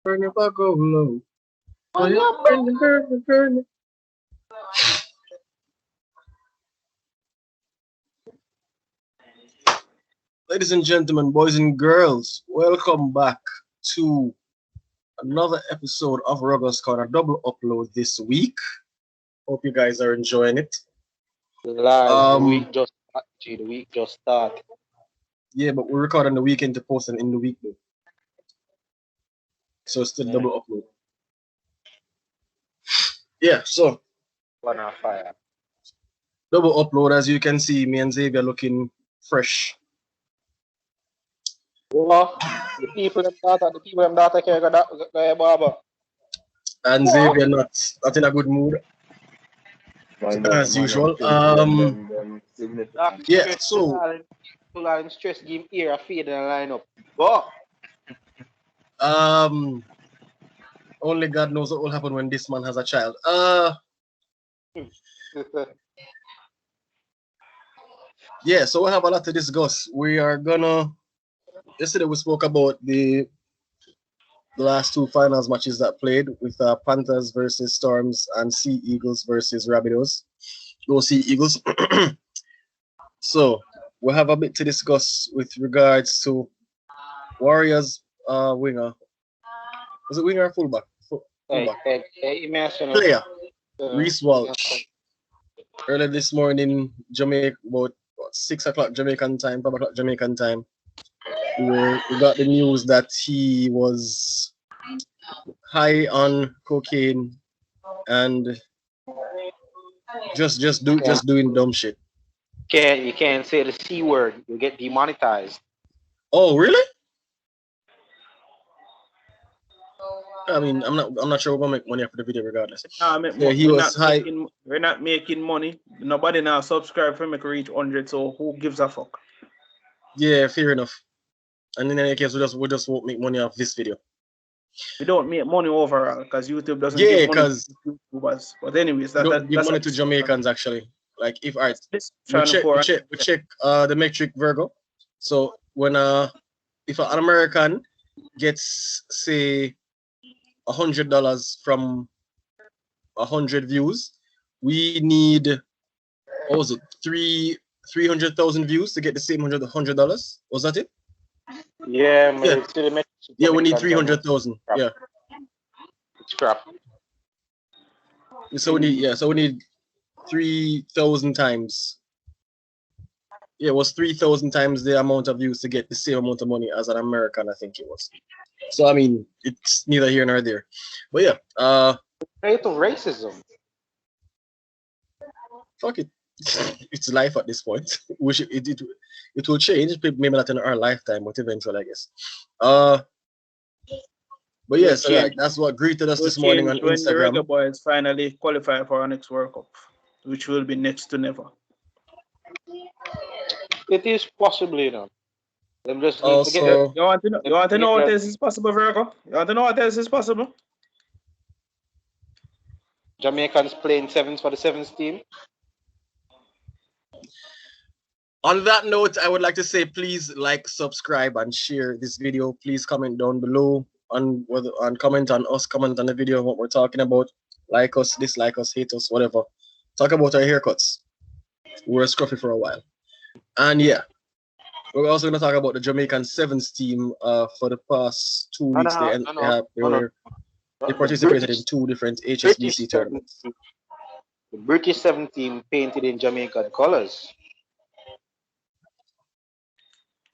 Burn if I go low. Burn. Ladies and gentlemen, boys and girls, welcome back to another episode of Ruggers Corner, double upload this week. Hope you guys are enjoying it. The week just started. Yeah, but we're recording the weekend to post it in the week though. So it's still double upload. Yeah, so One on fire. double upload. As you can see, me and Xavier looking fresh. Well, the people them data can go barber. And Xavier not in a good mood as usual. Yeah, so Pull out stress, give ear a feed and line up. Go. only God knows what will happen when this man has a child. Yeah, so we have a lot to discuss. We are gonna. Yesterday we spoke about the last two finals matches that played with Panthers versus Storms and Sea Eagles versus Rabbitohs. Go Sea Eagles. So we have a bit to discuss with regards to Warriors winger. Was it winger or fullback? Fullback. Player. Reese Walsh. Early this morning, Jamaica, about 6 o'clock Jamaican time, 5 o'clock Jamaican time, we got the news that he was high on cocaine and just doing dumb shit. You can't say the C word, you get demonetized. Oh, really? I mean, I'm not sure we're gonna make money after the video regardless. We're not making money. Nobody now subscribe for me to reach 100, so who gives a fuck? Yeah, fair enough. And in any case, we just won't make money off this video. We don't make money overall because YouTube doesn't give money to YouTubers. But anyways, give money to Jamaicans actually. Like if we check the metric Virgo. So when if an American gets say $100 from 100 views, we need what was it 300,000 views to get the same $100. Was that it? Yeah, we need 300,000. Yeah. It's crap. So we need 3,000 times. Yeah, it was 3,000 times the amount of views to get the same amount of money as an American, I think it was. So I mean, it's neither here nor there. But yeah, Rate of racism. Fuck it. It's life at this point. It will change, maybe not in our lifetime, but eventually, I guess. But yeah, so like, that's what greeted us this morning on Instagram. When the Reggae Boys finally qualify for our next World Cup, which will be next to never. It is possible, you know. Them just need also, to get you want to know what else is possible, Virgo? You want to know what else is possible? Jamaicans playing sevens for the sevens team. On that note, I would like to say please like, subscribe, and share this video. Please comment down below on comment on us, comment on the video what we're talking about. Like us, dislike us, hate us, whatever. Talk about our haircuts. We were scruffy for a while. And yeah, we're also gonna talk about the Jamaican Sevens team for the past 2 weeks. They participated in 2 different HSBC tournaments. The British 7 team painted in Jamaican colors.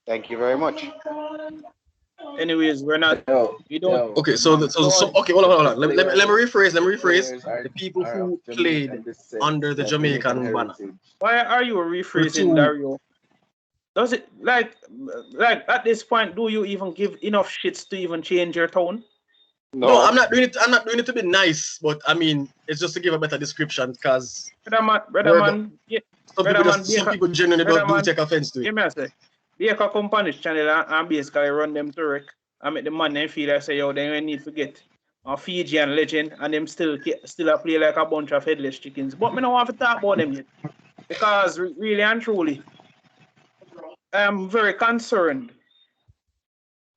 Thank you very much. Anyways, we're not. We don't. Okay, so okay, hold on. Let me rephrase. The people who played under the Jamaican banner. Why are you rephrasing, Dario? Does it like at this point? Do you even give enough shits to even change your tone? No, I'm not doing it. I'm not doing it to be nice, but I mean, it's just to give a better description because brother man, some people genuinely do take offense to it. Give me a sec. They come on this channel and basically run them to wreck and make the man them feel like say, yo, they don't need to get a Fijian legend and them still play like a bunch of headless chickens. But me don't want to talk about them yet. Because really and truly, I'm very concerned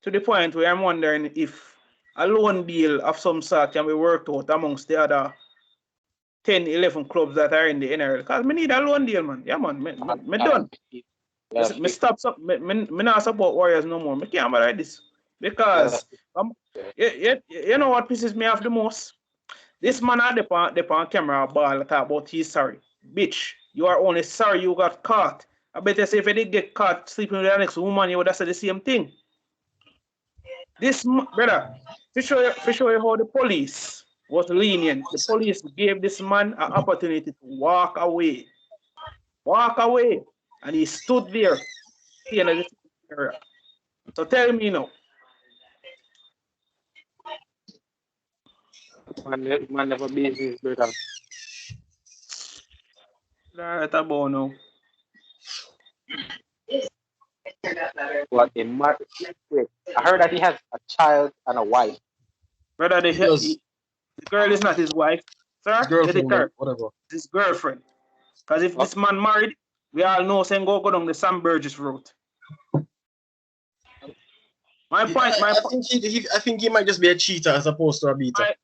to the point where I'm wondering if a loan deal of some sort can be worked out amongst the other 10, 11 clubs that are in the NRL. Because me need a loan deal, man. Yeah, man. Me done. Me stop. Me not support Warriors no more. Me can't buy this. Because, you know what pisses me off the most? This man had the on camera ball talk about he's sorry. Bitch, you are only sorry you got caught. I bet you say if you did get caught sleeping with the next woman, you would have said the same thing. This brother, to show you how the police was lenient. The police gave this man an opportunity to walk away. Walk away. And he stood there. So tell me now. Man never business, brother. Right about now. What a mad. I heard that he has a child and a wife. Brother, the girl is not his wife, sir. Girlfriend, whatever. His girlfriend. Because if this man married, we all know saying go down the Sam Burgess route. I think he might just be a cheater as opposed to a beater.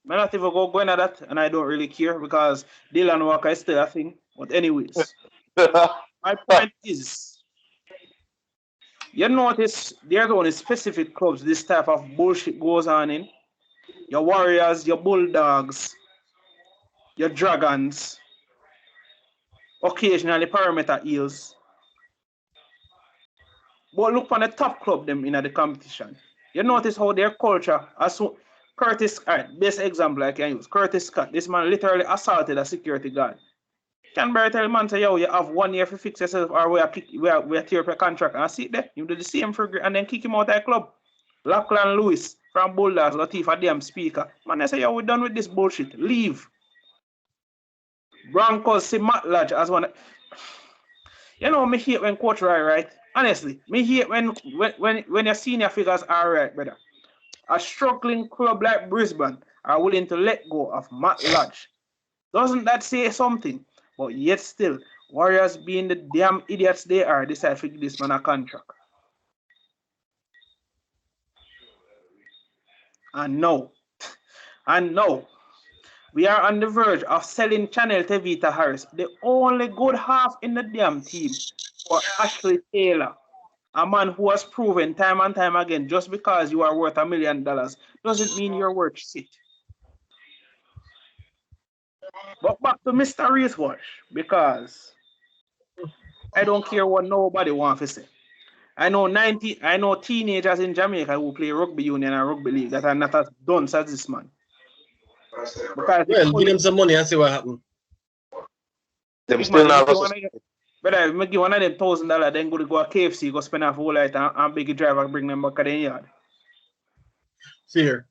I not even go into that, and I don't really care because Dylan Walker is still a thing. But anyways, my point is, you notice there's only specific clubs this type of bullshit goes on in. Your Warriors, your Bulldogs, your Dragons, occasionally Perimeter Eels. But look for the top club them in the competition. You notice how their culture, Curtis, best example I can use, Curtis Scott. This man literally assaulted a security guard. Canberra tell the man say, yo, you have 1 year to fix yourself or we are tear up your contract. And I see there, you do the same for and then kick him out of the club. Lachlan Lewis from Bulldogs, Latif, a damn speaker. Man, I say, yo, we're done with this bullshit. Leave. Broncos see Matt Lodge as one. You know, me hate when coach right? Honestly, me hate when your senior figures are right, brother. A struggling club like Brisbane are willing to let go of Matt Lodge. Doesn't that say something? But yet still, Warriors being the damn idiots they are, decide to give this man a contract. And now, we are on the verge of selling Channel Tevita Harris, the only good half in the damn team, for Ashley Taylor. A man who has proven time and time again, just because you are worth $1 million doesn't mean you're worth shit. But back to Mr. Racewash, because I don't care what nobody wants to say. I know teenagers in Jamaica who play rugby union and rugby league that are not as dunce as this man. Because give them some money and see what happens. Them still not. But I make you one of them $1,000, then go to KFC, go spend a whole night and beg a driver bring them back to the yard. Fear.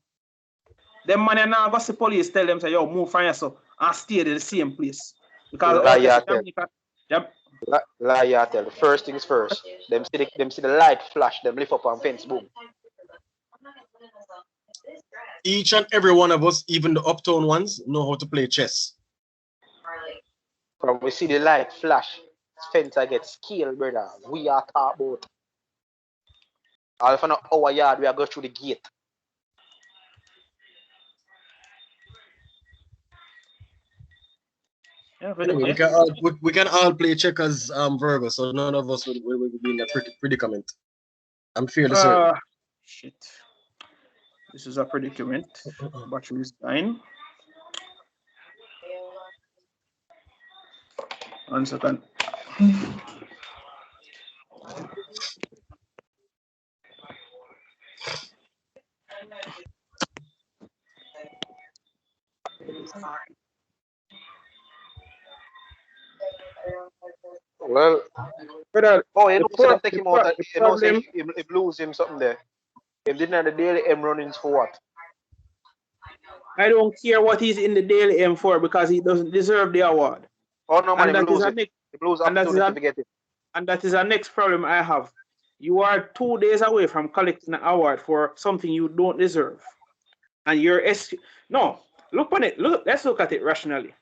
Them money now go to police tell them say, yo, move from yourself and stay at the same place. Because Liar tell. The first things first. Them see the light flash, them lift up on fence, boom. Each and every one of us, even the uptown ones, know how to play chess. From we see the light flash, fence gets killed, brother. We are talk about. All for our yard, we are going through the gate. Yeah, anyway, we can all play checkers verbal, so none of us will be in a predicament. I'm fairly certain. Shit. This is a predicament. Battery is dying. 1 second. Well, Brother, take him out. If lose him something there. If didn't have the daily M runnings for what? I don't care what he's in the daily M for because he doesn't deserve the award. Oh no, man, and that is our next problem I have. You are 2 days away from collecting an award for something you don't deserve. And you're no, look on it. Let's look at it rationally.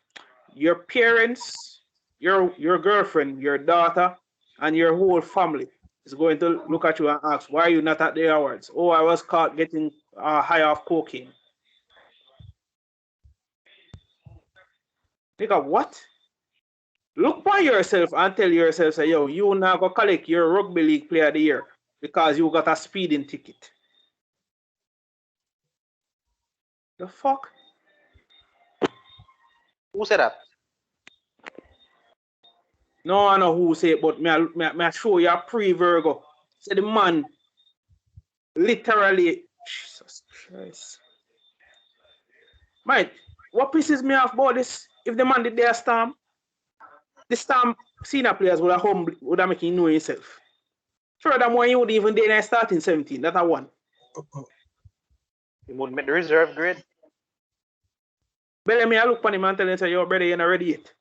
Your parents, your girlfriend, your daughter, and your whole family is going to look at you and ask, why are you not at the awards? Oh, I was caught getting high off cocaine. Nigga, what? Look by yourself and tell yourself, say, yo, you now go collect your rugby league player of the year because you got a speeding ticket. The fuck? Who said that? No, I know who say it, but me show you a pre-Virgo. Say the man literally, Jesus Christ. Mate, what pisses me off about this, if the man did their Storm, the Storm senior players would have make him know himself. Furthermore, he would even dare start in 17. That's a one. He would make the reserve grade. But let me look on him and tell him, say, yo, brother, you're not ready yet.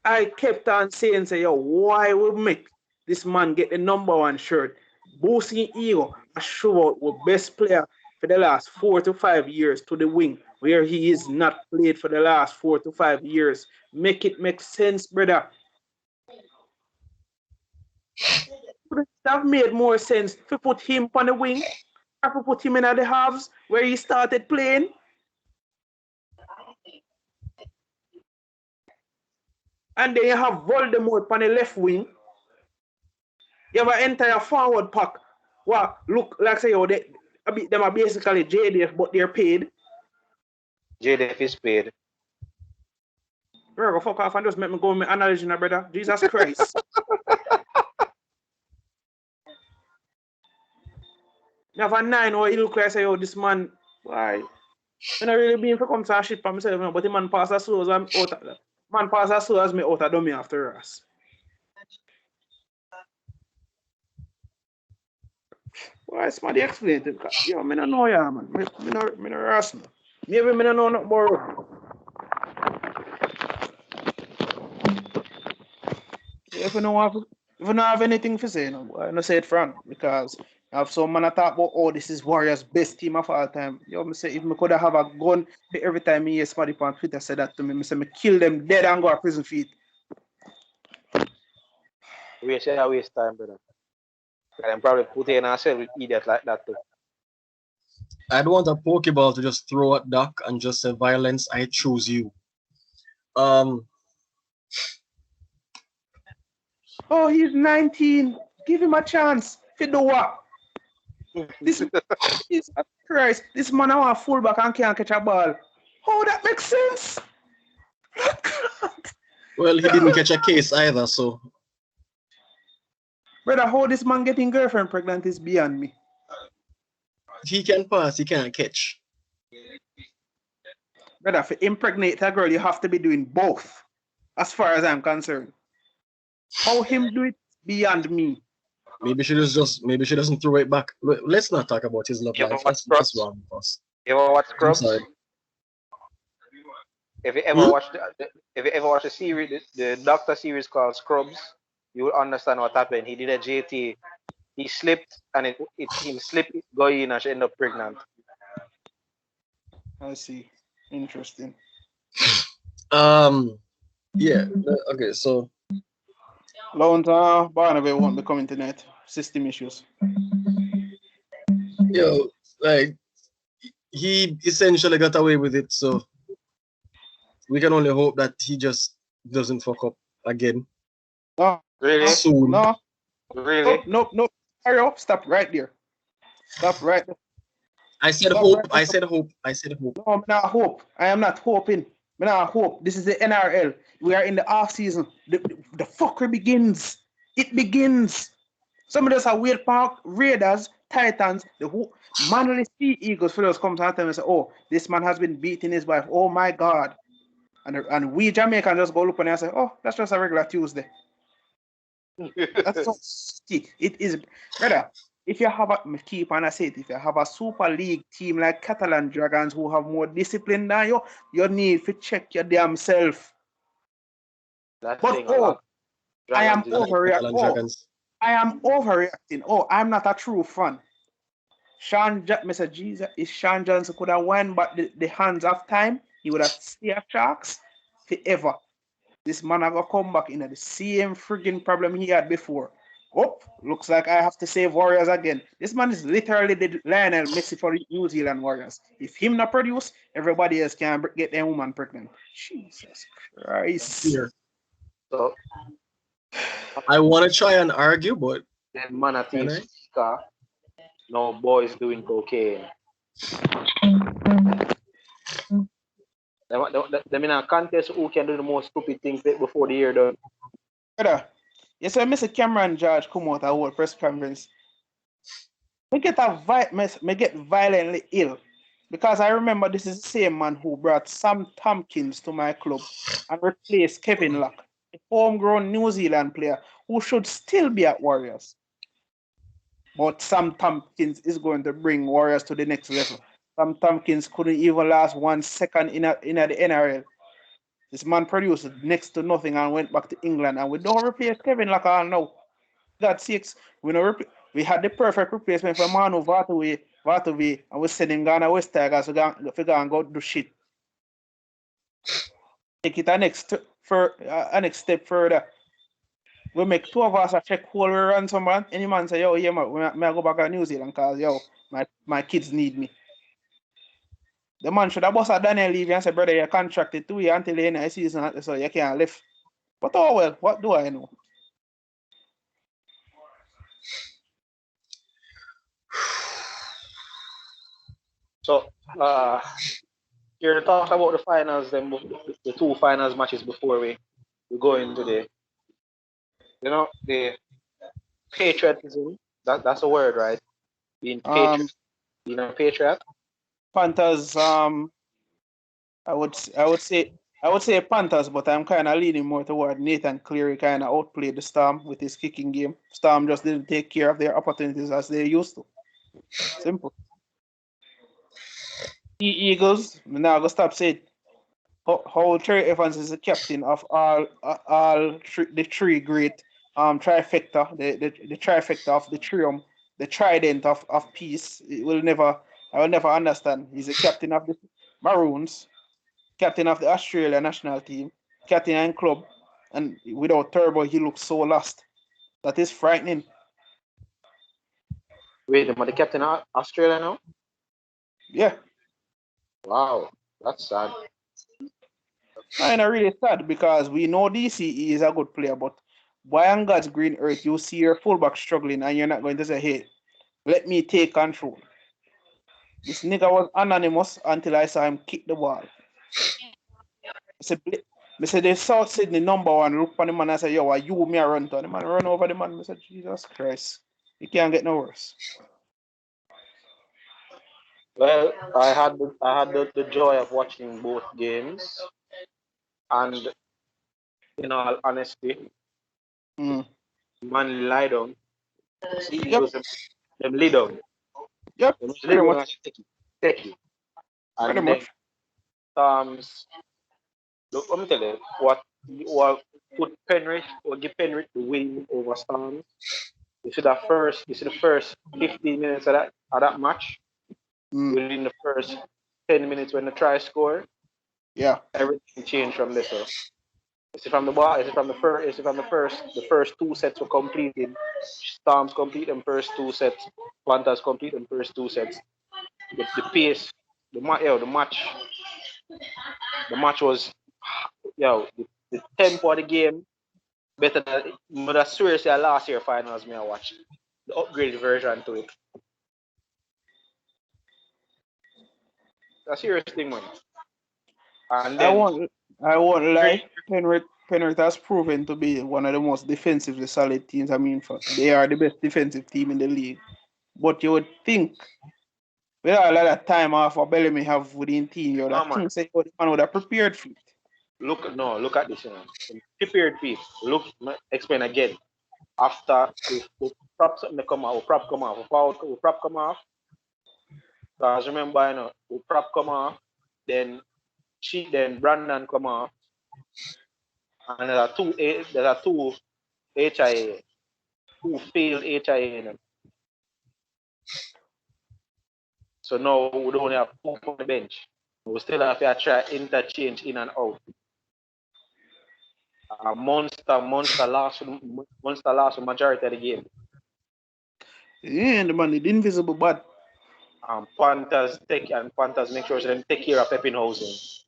I kept on saying, say, yo, why would make this man get the #1 shirt? Boosting ego, I show out with best player for the last 4 to 5 years to the wing, where he is not played for the last 4 to 5 years. Make it make sense, brother. Would have made more sense to put him on the wing or to put him in the halves where he started playing. And then you have Voldemort on the left wing. You have an entire forward pack. Well, look, like say, yo, them are basically JDF, but they're paid. JDF is paid. Bro, go fuck off and just make me go with my analogy, now, brother. Jesus Christ. You have a 9 or you look like, say, yo, this man, why? I'm not really being for come to shit for myself, but the man pass as slow as I'm out of that. Man pass as slow as me out of dummy after us. Why somebody explain to me? Yo, I don't know ya, man. I don't rust. Maybe I don't know nothing about. If you don't have anything to say, no, I don't say it front because I have some man that talk about, oh, this is Warriors' best team of all time. Yo, me say if me could have a gun every time me hear somebody on Twitter say that to me, me say me kill them dead and go to prison for it. We say I waste time, brother. And probably put in ourselves with idiot like that too. I'd want a Pokeball to just throw at Doc and just say, violence, I choose you. Oh, he's 19. Give him a chance. If do what? This is Christ. This man now a fullback and can't catch a ball. How that makes sense? Well, he didn't catch a case either, so. Brother, how this man getting girlfriend pregnant is beyond me. He can pass, he can't catch. Brother, to impregnate a girl, you have to be doing both, as far as I'm concerned. How him do it beyond me. Maybe she doesn't throw it back. Let's not talk about his love life. That's wrong with us. You ever watch Scrubs? I'm sorry. If you ever watch the series, the Doctor series called Scrubs, you will understand what happened. He did a JT. He slipped and he slipped, go in and she ended up pregnant. I see. Interesting. Yeah. Okay. So. Long time, Barnaby won't be coming tonight. System issues. Yo, like he essentially got away with it, so we can only hope that he just doesn't fuck up again. No, really? Soon. No, really? No. Hurry up! Stop right there. Stop right there. I said Stop hope. right I said hope. I said hope. No, I'm not hope. I am not hoping. I'm not hope. This is the NRL. We are in the off season. The fuckery begins. It begins. Some of us are Wade Park, Raiders, Titans, the whole Manly Sea Eagles. For those comes out and say, oh, this man has been beating his wife. Oh my God. And we Jamaican just go look on and say, oh, that's just a regular Tuesday. That's so stick. It is, brother. If you have keep on I say it, if you have a Super League team like Catalan Dragons who have more discipline than you need to check your damn self. But I am overreacting. I am overreacting. Oh, I'm not a true fan. Mr. Jesus, if Sean Johnson could have won, but the hands of time, he would have stayed Sharks forever. This man I gonna come back into the same friggin' problem he had before. Oh, looks like I have to save Warriors again. This man is literally the Lionel Messi for New Zealand Warriors. If him not produce, everybody else can get their woman pregnant. Jesus Christ. Here. So I want to try and argue, but then Manatee Can I? speaker, no boys doing cocaine. Them in a contest who can do the most stupid things before the year done. Brother, yes, I Mr. Cameron George come out at our press conference. Me get violently ill because I remember this is the same man who brought Sam Tompkins to my club and replaced Kevin Locke, a homegrown New Zealand player who should still be at Warriors. But Sam Tompkins is going to bring Warriors to the next level. Sam Tompkins couldn't even last 1 second in the NRL. This man produced next to nothing and went back to England, and we don't replace Kevin Locke all now. God sakes, we had the perfect replacement for Manu Vatovi, and we send him Ghana West Tigers to go and go do shit. Take it a next step further. We make two of us a check whole ransom man. Any man say, yo, yeah, man, I go back to New Zealand because, yo, my kids need me. The man should have bust a Daniel Levy and say, brother, you're contracted 2 years until the end of the season, so you can't live. But oh well, what do I know? So here to talk about the finals, then the two finals matches before we go into the patriotism. That's a word, right? Being patriot, being a patriot. Panthers, I would say Panthers, but I'm kind of leaning more toward Nathan Cleary kind of outplayed the Storm with his kicking game. Storm just didn't take care of their opportunities as they used to. Simple. The Eagles, now go stop saying how Terry Evans is the captain of all the three great trifecta, the trifecta of the triumph, the trident of peace. I will never understand. He's the captain of the Maroons, captain of the Australia national team, captain and club, and without Turbo, he looks so lost. That is frightening. Wait, am I the captain of Australia now? Yeah. Wow, that's sad. And I really sad because we know DCE is a good player, but why on God's green earth you see your fullback struggling and you're not going to say, hey, let me take control. This nigga was anonymous until I saw him kick the ball. I said, the South Sydney #1 look on the man and say, yo, are you me a run to? The man run over the man. I said, Jesus Christ. It can't get no worse. Well, I had the joy of watching both games, and in all honesty, man lie down. Yep. Them lay down. Yep. Them Pretty lay down much. take it. And Pretty then much. look, let me tell you what put Penrith or give Penrith the win over Storms. You see the first 15 minutes of that match. Within the first 10 minutes when the try score, yeah, everything changed from this. You see from the ball, the first two sets were completed. Storms complete them first two sets. Panthers complete them first two sets. The pace, the match was, the tempo of the game better than. But I seriously, last year finals I watched the upgraded version to it. A serious thing, man. And then, I won't lie. Penrith has proven to be one of the most defensively solid teams. I mean, they are the best defensive team in the league. But you would think, with all of that time off or Bellamy have within team, you would have think say, the man would have prepared for it. Look at this, prepared feet. Look, explain again. After we prop something come off, prop come off. Because remember, we prop come off, then Brandon come off, and there are two HIA, who failed HIA. So now we don't have two on the bench. We still have to try interchange in and out. Monster lost the majority of the game. Yeah, the man, the invisible bad. Panthers make sure they take care of Eppinghausen.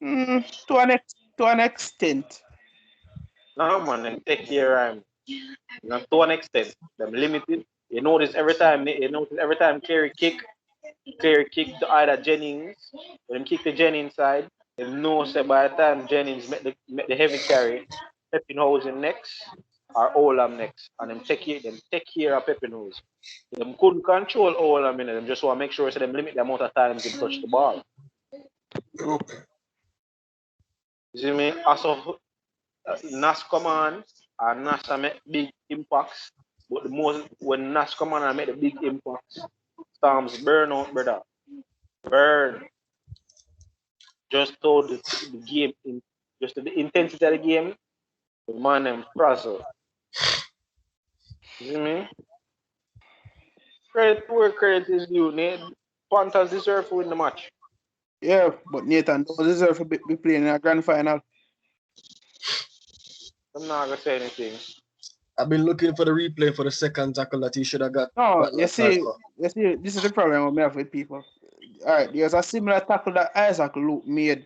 To an extent. No man, them take care of him. Not to an extent. Them limited. You notice every time Clary kick to either Jennings, when them kick the Jennings side, they know say by the time Jennings make the heavy carry, Eppinghausen next or Olam next. And them take care of Eppinghausen. Them couldn't control Olam in it. Them just want to make sure so them limit the amount of times they touch the ball. Okay. You see me? As of Nash come on and Nash make big impacts. But the most when Nash come on and make the big impacts, Storms burn out, brother. Burn. Just told the game just the intensity of the game, the man them frazzle. You see me? Credit is due, Nate. Panthers deserve to win the match. Yeah, but Nathan don't deserve to be playing in a grand final. I'm not gonna say anything. I've been looking for the replay for the second tackle that he should have got. No, you see, this is the problem we have with people. All right, there's a similar tackle that Isaac Luke made.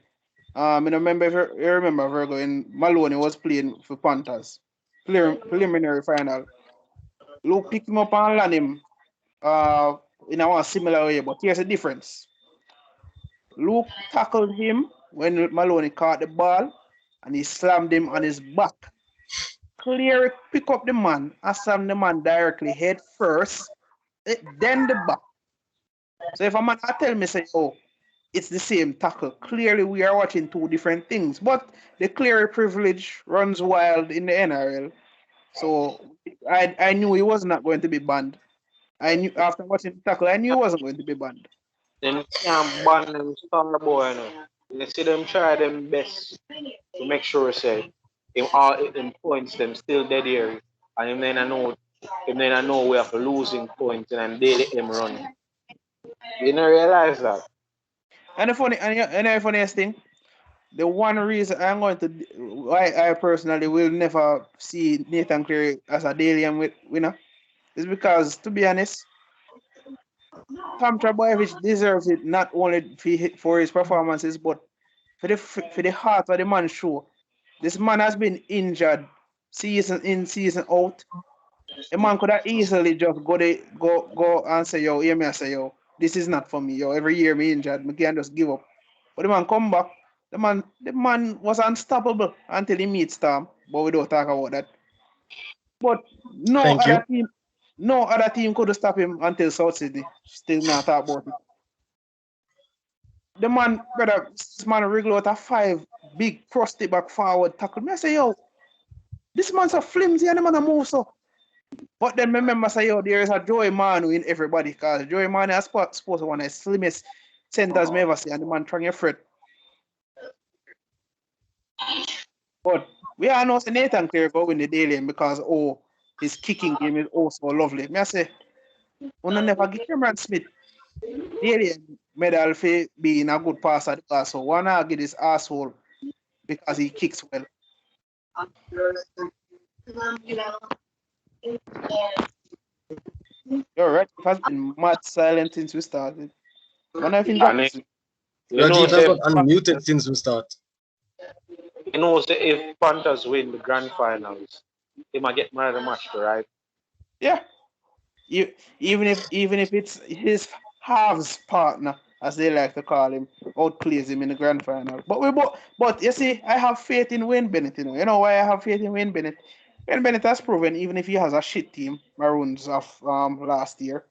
I remember if you remember Virgo in Maloney was playing for Panthers preliminary final. Luke picked him up and land him in a similar way, but here's the difference. Luke tackled him when Maloney caught the ball and he slammed him on his back. Clear pick up the man and slam the man directly head first, then the back. So if a man tell me say, oh, it's the same tackle, clearly we are watching two different things. But the Cleary privilege runs wild in the NRL. So I knew he was not going to be banned. I knew after watching the tackle, I knew he wasn't going to be banned. Them can't ban them star boy, you know. You see them try them best to make sure say all them points them still dead here. And him then I know we have losing points and they let them run. You don't realize that. And the funniest thing, the one reason I'm going to why I personally will never see Nathan Cleary as a Dalian winner is because, to be honest, Tom Trbojevic deserves it not only for his performances but for the heart of the man show. This man has been injured season in, season out. The man could have easily just go and say, yo, hear me and say, yo, this is not for me. Yo, every year me injured, me can't just give up. But the man come back. The man was unstoppable until he meets Storm. But we don't talk about that. But no other team could stop him until South Sydney. Still not talk about it. The man, brother, this man wriggle out a 5 big crusty back forward tackle. Me I say, yo, this man's so flimsy and the man a move so. But then remember say, yo, there is a Joey Manu in everybody because Joey Manu is supposed to one of the slimmest centers me ever see and the man trying to fret. But we all know Nathan Cleary go win the Dalian because his kicking game is also lovely. Me I say, we never give Cameron Smith Dalian medal for being a good passer the class. So why not get this asshole because he kicks well? You're right. It has been mad silent since we started. When I think Rajiv has got unmuted since we start. You know, say if Panthers win the grand finals, they might get man of the match, right? Yeah. Even if it's his halves partner, as they like to call him, outplays him in the grand final. But you see, I have faith in Wayne Bennett. You know why I have faith in Wayne Bennett? Wayne Bennett has proven, even if he has a shit team, Maroons of last year,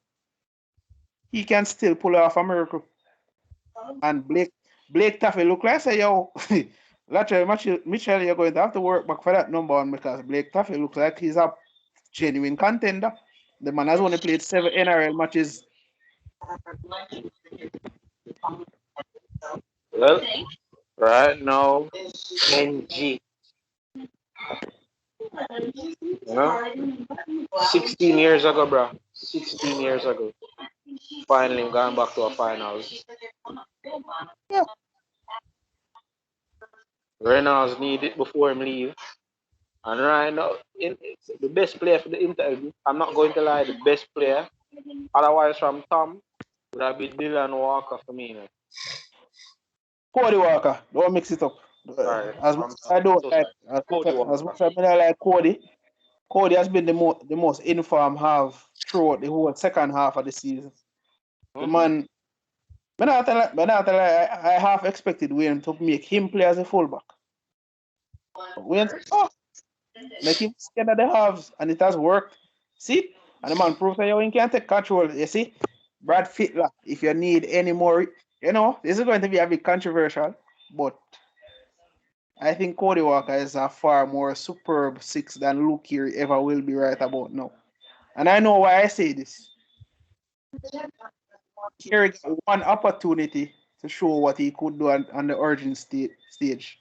he can still pull off a miracle. And Blake Taffy look like say, yo, Mitchell, you're going to have to work back for that number one because Blake Taffy looks like he's a genuine contender. The man has only played 7 NRL matches. Well, right now, NG. 16 years ago, bro. 16 years ago. Finally gone back to a finals. Yeah. Reynolds need it before him leave. And right now, the best player for the interview, I'm not going to lie, the best player, otherwise from Tom, would have been Dylan Walker for me. Man. Cody Walker, don't mix it up. Sorry, As much as I don't like, as much as I like Cody has been the most informed half throughout the whole second half of the season. The man, I half expected Wayne to make him play as a fullback. But Wayne said, make him scared of the halves, and it has worked. See? And the man proves that you can take control. You see? Brad Fittler, if you need any more, this is going to be a bit controversial, but I think Cody Walker is a far more superb six than Luke Keary ever will be right about now. And I know why I say this. Keary got one opportunity to show what he could do on the Origin stage.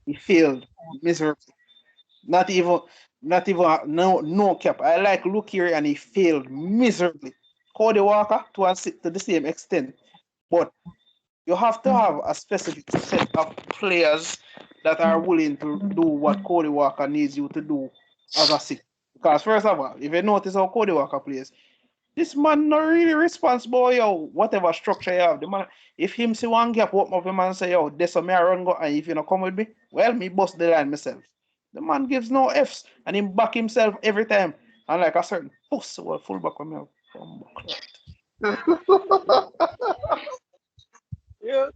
He failed miserably. Not even no cap. I like Luke Keary and he failed miserably. Cody Walker to the same extent. But you have to have a specific set of players that are willing to do what Cody Walker needs you to do as a six. Because first of all, if you notice how Cody Walker plays, this man not really responsible, whatever structure you have. The man, if him see one gap, open up him and say, this a me I run go, and if you not come with me, well, me bust the line myself. The man gives no F's, and he back himself every time. And like a certain puss, fullback with me. Yeah.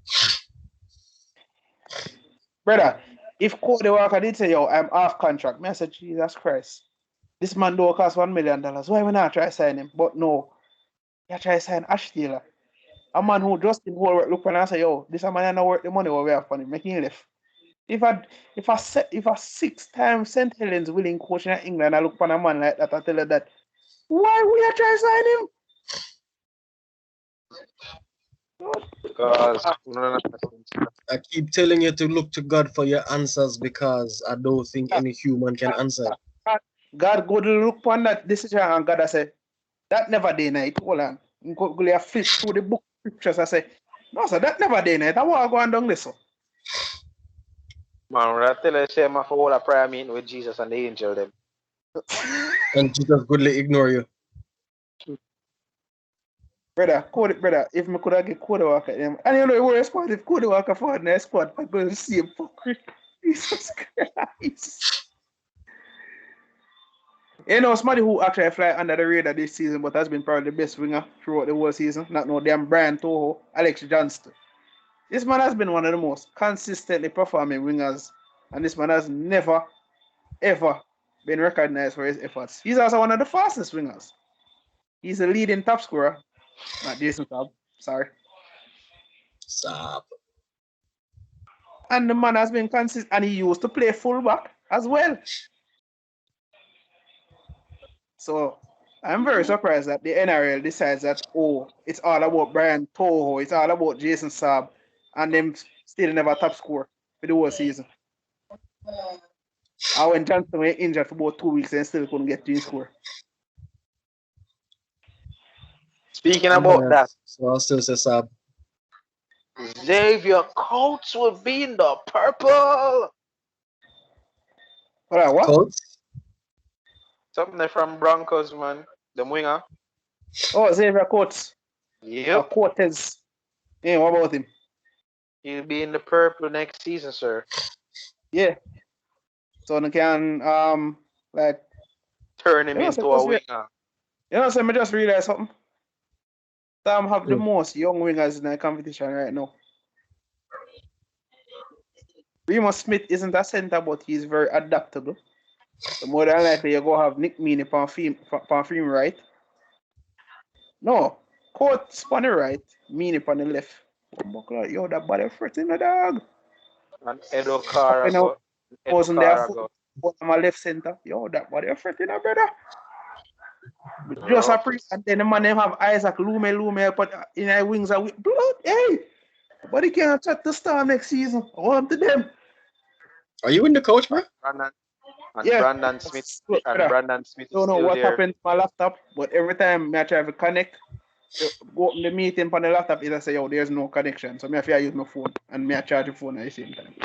Brother, if Cody Walker did say, I'm off contract, I said, Jesus Christ. This man don't cost $1 million. Why we not try to sign him? But no, you try to sign Ash Taylor. A man who just in whole work look and say, this a man not worth the money what we have for him, make him left. If a 6-time St. Helens willing coach in England, I look for a man like that, I tell you that, why would you try to sign him? Because I keep telling you to look to God for your answers because I don't think any human can answer. God go to look upon that decision and God I say, that never day night. Hold on. Go flip through the book scriptures. I say, no, sir, that never day night. I want to go and down this. Man, I tell you, say, man, for all a prayer meeting with Jesus and the angel them. And Jesus goodly ignore you. Brother, if me could have get Cody Walker them. And you know the worst part, if Cody Walker for the next squad, I'm going to see him for Jesus Christ. Somebody who actually fly under the radar this season, but has been probably the best winger throughout the whole season. Not no damn Brian Toho, Alex Johnston. This man has been one of the most consistently performing wingers, and this man has never, ever been recognized for his efforts. He's also one of the fastest wingers. He's a leading top scorer. Not Jason Saab, sorry. Saab. And the man has been consistent, and he used to play fullback as well. So I'm very surprised that the NRL decides that, it's all about Brian Toho, it's all about Jason Saab, and them still never top score for the whole season. I when Johnston were injured for about 2 weeks and still couldn't get to score. Speaking about that, so I'll still say Saab. Xavier Coates will be in the purple. What? Coates? Something from Broncos, man. The winger. Oh, Xavier Coates. Yep. Coates. Yeah, what about him? He'll be in the purple next season, sir. Yeah. So they can turn him into a winger. So I just realized something. Sam have the most young wingers in the competition right now. Remus Smith isn't a center, but he's very adaptable. So more than likely you go have Nick Meaney on film right. No, Coates on the right, Meaney on the left. Yo, that body fret in the dog. And Edo Cara wasn't there on my left center. Yo, that body fret in the brother. Just a pre, and then the man them have Isaac Lume but in the wings are with blood. Hey, but he can't chat to Star next season. I want to them. Are you in the coach, bro? Brandon Smith. And Brandon Smith. Don't know what happened to my laptop, but every time I try to connect, go open the meeting on the laptop, it say, there's no connection. So I have to use my phone and I charge the phone at the same time.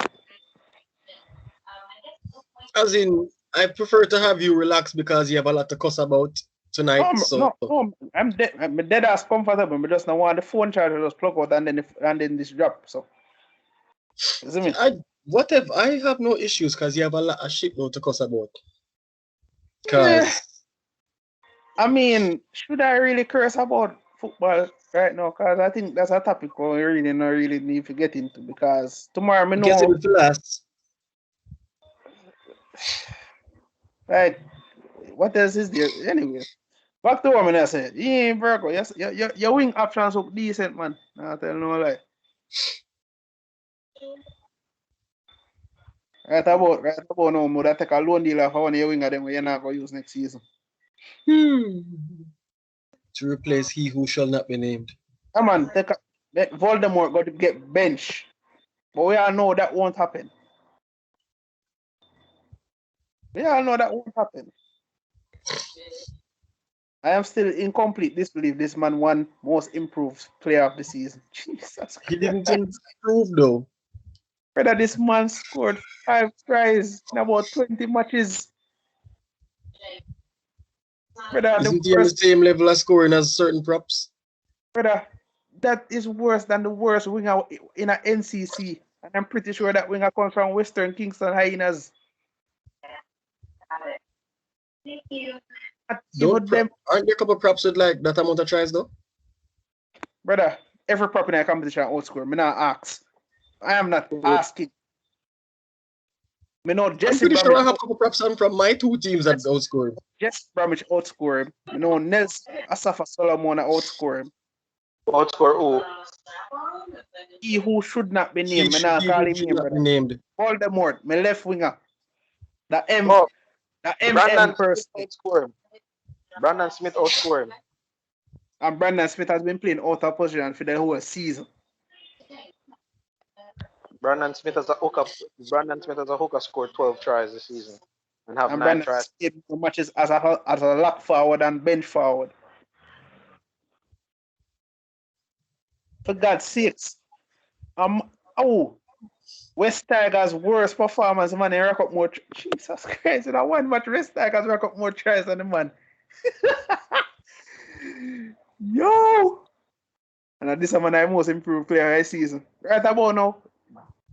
As in, I prefer to have you relax because you have a lot to cuss about tonight. No, I'm dead ass comfortable. I just now want the phone charger just plug out and then this drop. So, you see me? I have no issues because you have a lot of shit now to cuss about. Yeah. Because I mean, should I really curse about football right now? Because I think that's a topic we really not really need to get into. Because tomorrow, I get know. it to last. Right. What else is there? Anyway, back to what I said. You ain't Virgo. Yes, your wing options look decent, man. Nah, tell no lie. Right about now, more that take a loan deal for one of your winger them you're not gonna use next season. To replace he who shall not be named. Come on, Voldemort got to get bench. But we all know that won't happen. I am still in complete disbelief this man won most improved player of the season. Jesus Christ. He didn't improve though. Brother, this man scored 5 tries in about 20 matches. Brother, Isn't he on the same level of scoring as certain props? Brother, that is worse than the worst winger in a NCC. And I'm pretty sure that winger comes from Western Kingston Hyenas. Aren't there a couple props with like that amount of tries though? Brother, every prop in a competition outscore. Me not ask. I am not asking. Me know Jesse I'm pretty Bramich sure I have a couple props from my two teams that outscore him. Jesse Bramich outscore him. Me know Nels Asafa Solomon outscore him. Outscore who? He who should not be named. He Me not call him should name, not be brother. named. Voldemort, my left winger. The Brandon person. Smith outscore him. Brandon Smith outscore him. And Brandon Smith has been playing out of position for the whole season. Brandon Smith as a hooker scored 12 tries this season and have 9 Brandon tries. Smith matches as a lock forward and bench forward. For God's sakes. West Tigers' worst performance, man. They rack up more. Jesus Christ. In a one match, West Tigers rack up more tries than the man. Yo! And this is my most improved player this season. Right about now,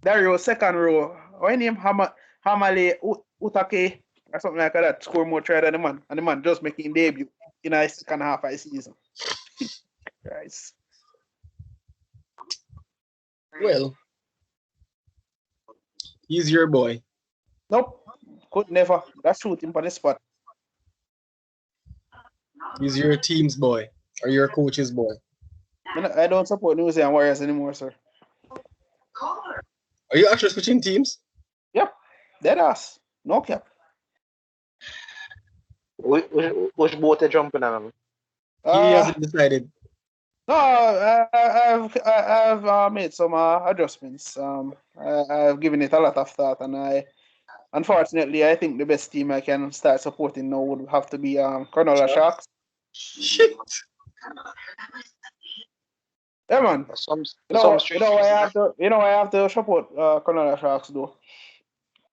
Dario, second row. What name? Hamale Utake or something like that. Score more tries than the man. And the man just making debut in the second half of the season. Christ. Well, he's your boy. Nope. Could never. That's shooting for the spot. He's your team's boy or your coach's boy. I don't support New Zealand Warriors anymore, sir. Are you actually switching teams? Yep. Dead ass. No cap. Which boat are jumping on him? He hasn't decided. No, I've made some adjustments. I've given it a lot of thought, and unfortunately, I think the best team I can start supporting now would have to be Cronulla Sharks. Shit. Yeah, man. I have to support Cronulla Sharks though.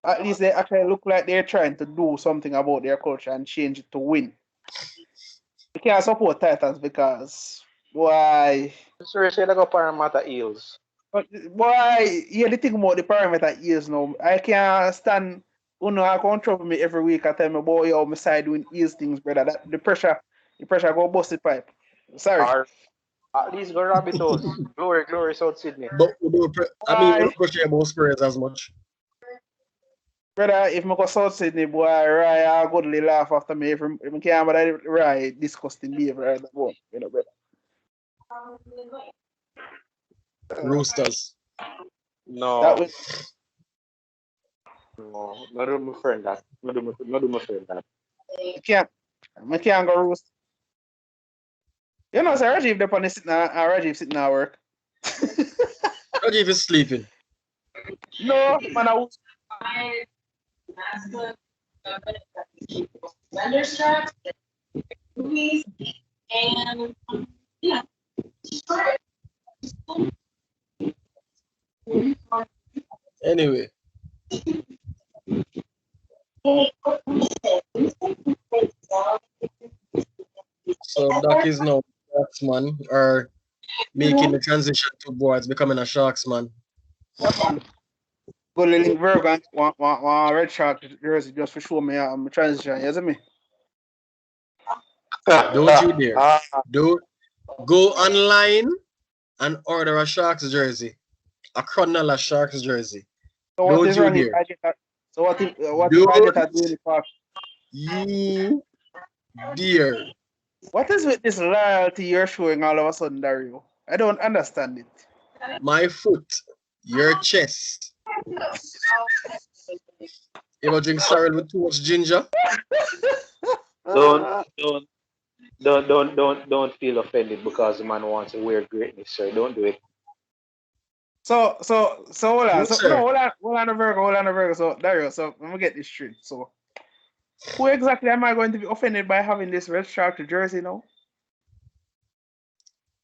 At least they actually look like they're trying to do something about their culture and change it to win. You can't support Titans because why? Sorry, say they go Parramatta Eels. Why? Yeah, the thing about the Parramatta Eels now, I can't stand. I can't trouble me every week. I tell me, boy, yo, my side doing Eels things, brother. That the pressure go busted pipe. Sorry. At least go Rabbitohs. Glory, South Sydney. But we don't pressure about Spurs as much. Brother, if I go South Sydney, boy, I'll go to laugh after me. If I can't, but I disgusting behavior. Brother. Roosters. No. That was, no, not do my friend that. Not do my friend that. I can't go Roosters. You know, so Rajiv Depon is Rajiv sitting at work. Rajiv is sleeping. No, man, I was. Anyway. So Doc is now Sharksman or making the transition towards becoming a Sharksman. Go to link Virgo and want red shark jersey just for show me transition, you see me? Don't you dare. Don't go online and order a Sharks jersey. A Cronulla Sharks jersey. So what Don't is you wrong if dare. I get that? So what if I get that really fast? You dare. What is with this loyalty you're showing all of a sudden, Dario? I don't understand it. My foot, your chest. You ever drink sorrel with too much ginger? Don't feel offended because the man wants to wear greatness, sir. Don't do it. So hold on. No, So sir. no, hold on a Virgo. So Dario, so let me get this straight. So who exactly am I going to be offended by having this red shark jersey now?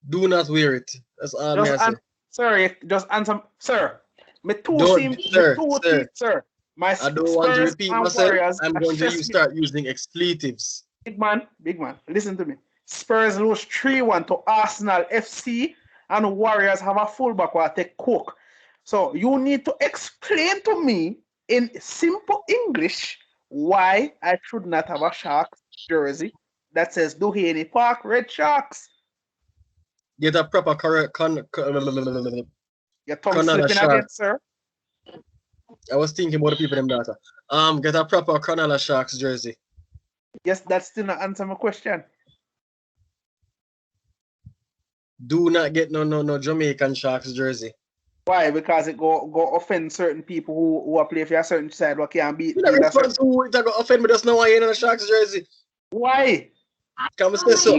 Do not wear it. That's all me I say. Sorry, just answer, sir. My two Don't, team, sir, sir. My I don't want to Spurs repeat and myself. Warriors I'm are going to stress me. start using expletives. Big man, listen to me. Spurs lose 3-1 to Arsenal FC, and Warriors have a fullback who take coke. So you need to explain to me in simple English why I should not have a Sharks jersey that says Duhaney Park Red Sharks. Get a proper Your tongue Cronulla slipping again, Sharks. sir. I was thinking about the people in data. Get a proper Cronulla Sharks jersey. Yes, that's still not answer my question. Do not get no Jamaican Sharks jersey. Why? Because it go offend certain people who play for a certain side what can't beat. You don't respond to who it go offend me. Just know why you in a Sharks jersey. Why? Can we say so?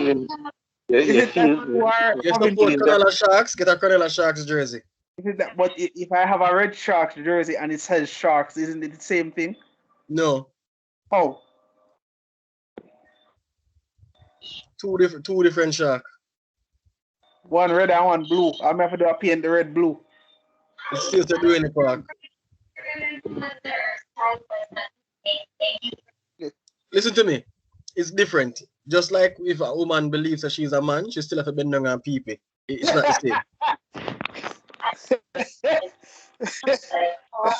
Is it that you are You having support Cronulla Sharks? Get a Cronulla Sharks jersey. Is it that? But if I have a red Sharks jersey and it says Sharks, isn't it the same thing? No. How? Two different Sharks. One red and one blue. I'm have to do a paint the red blue. It's still to do in the park. Listen to me. It's different. Just like if a woman believes that she's a man, she still have to bend down and pee pee. It's not the same.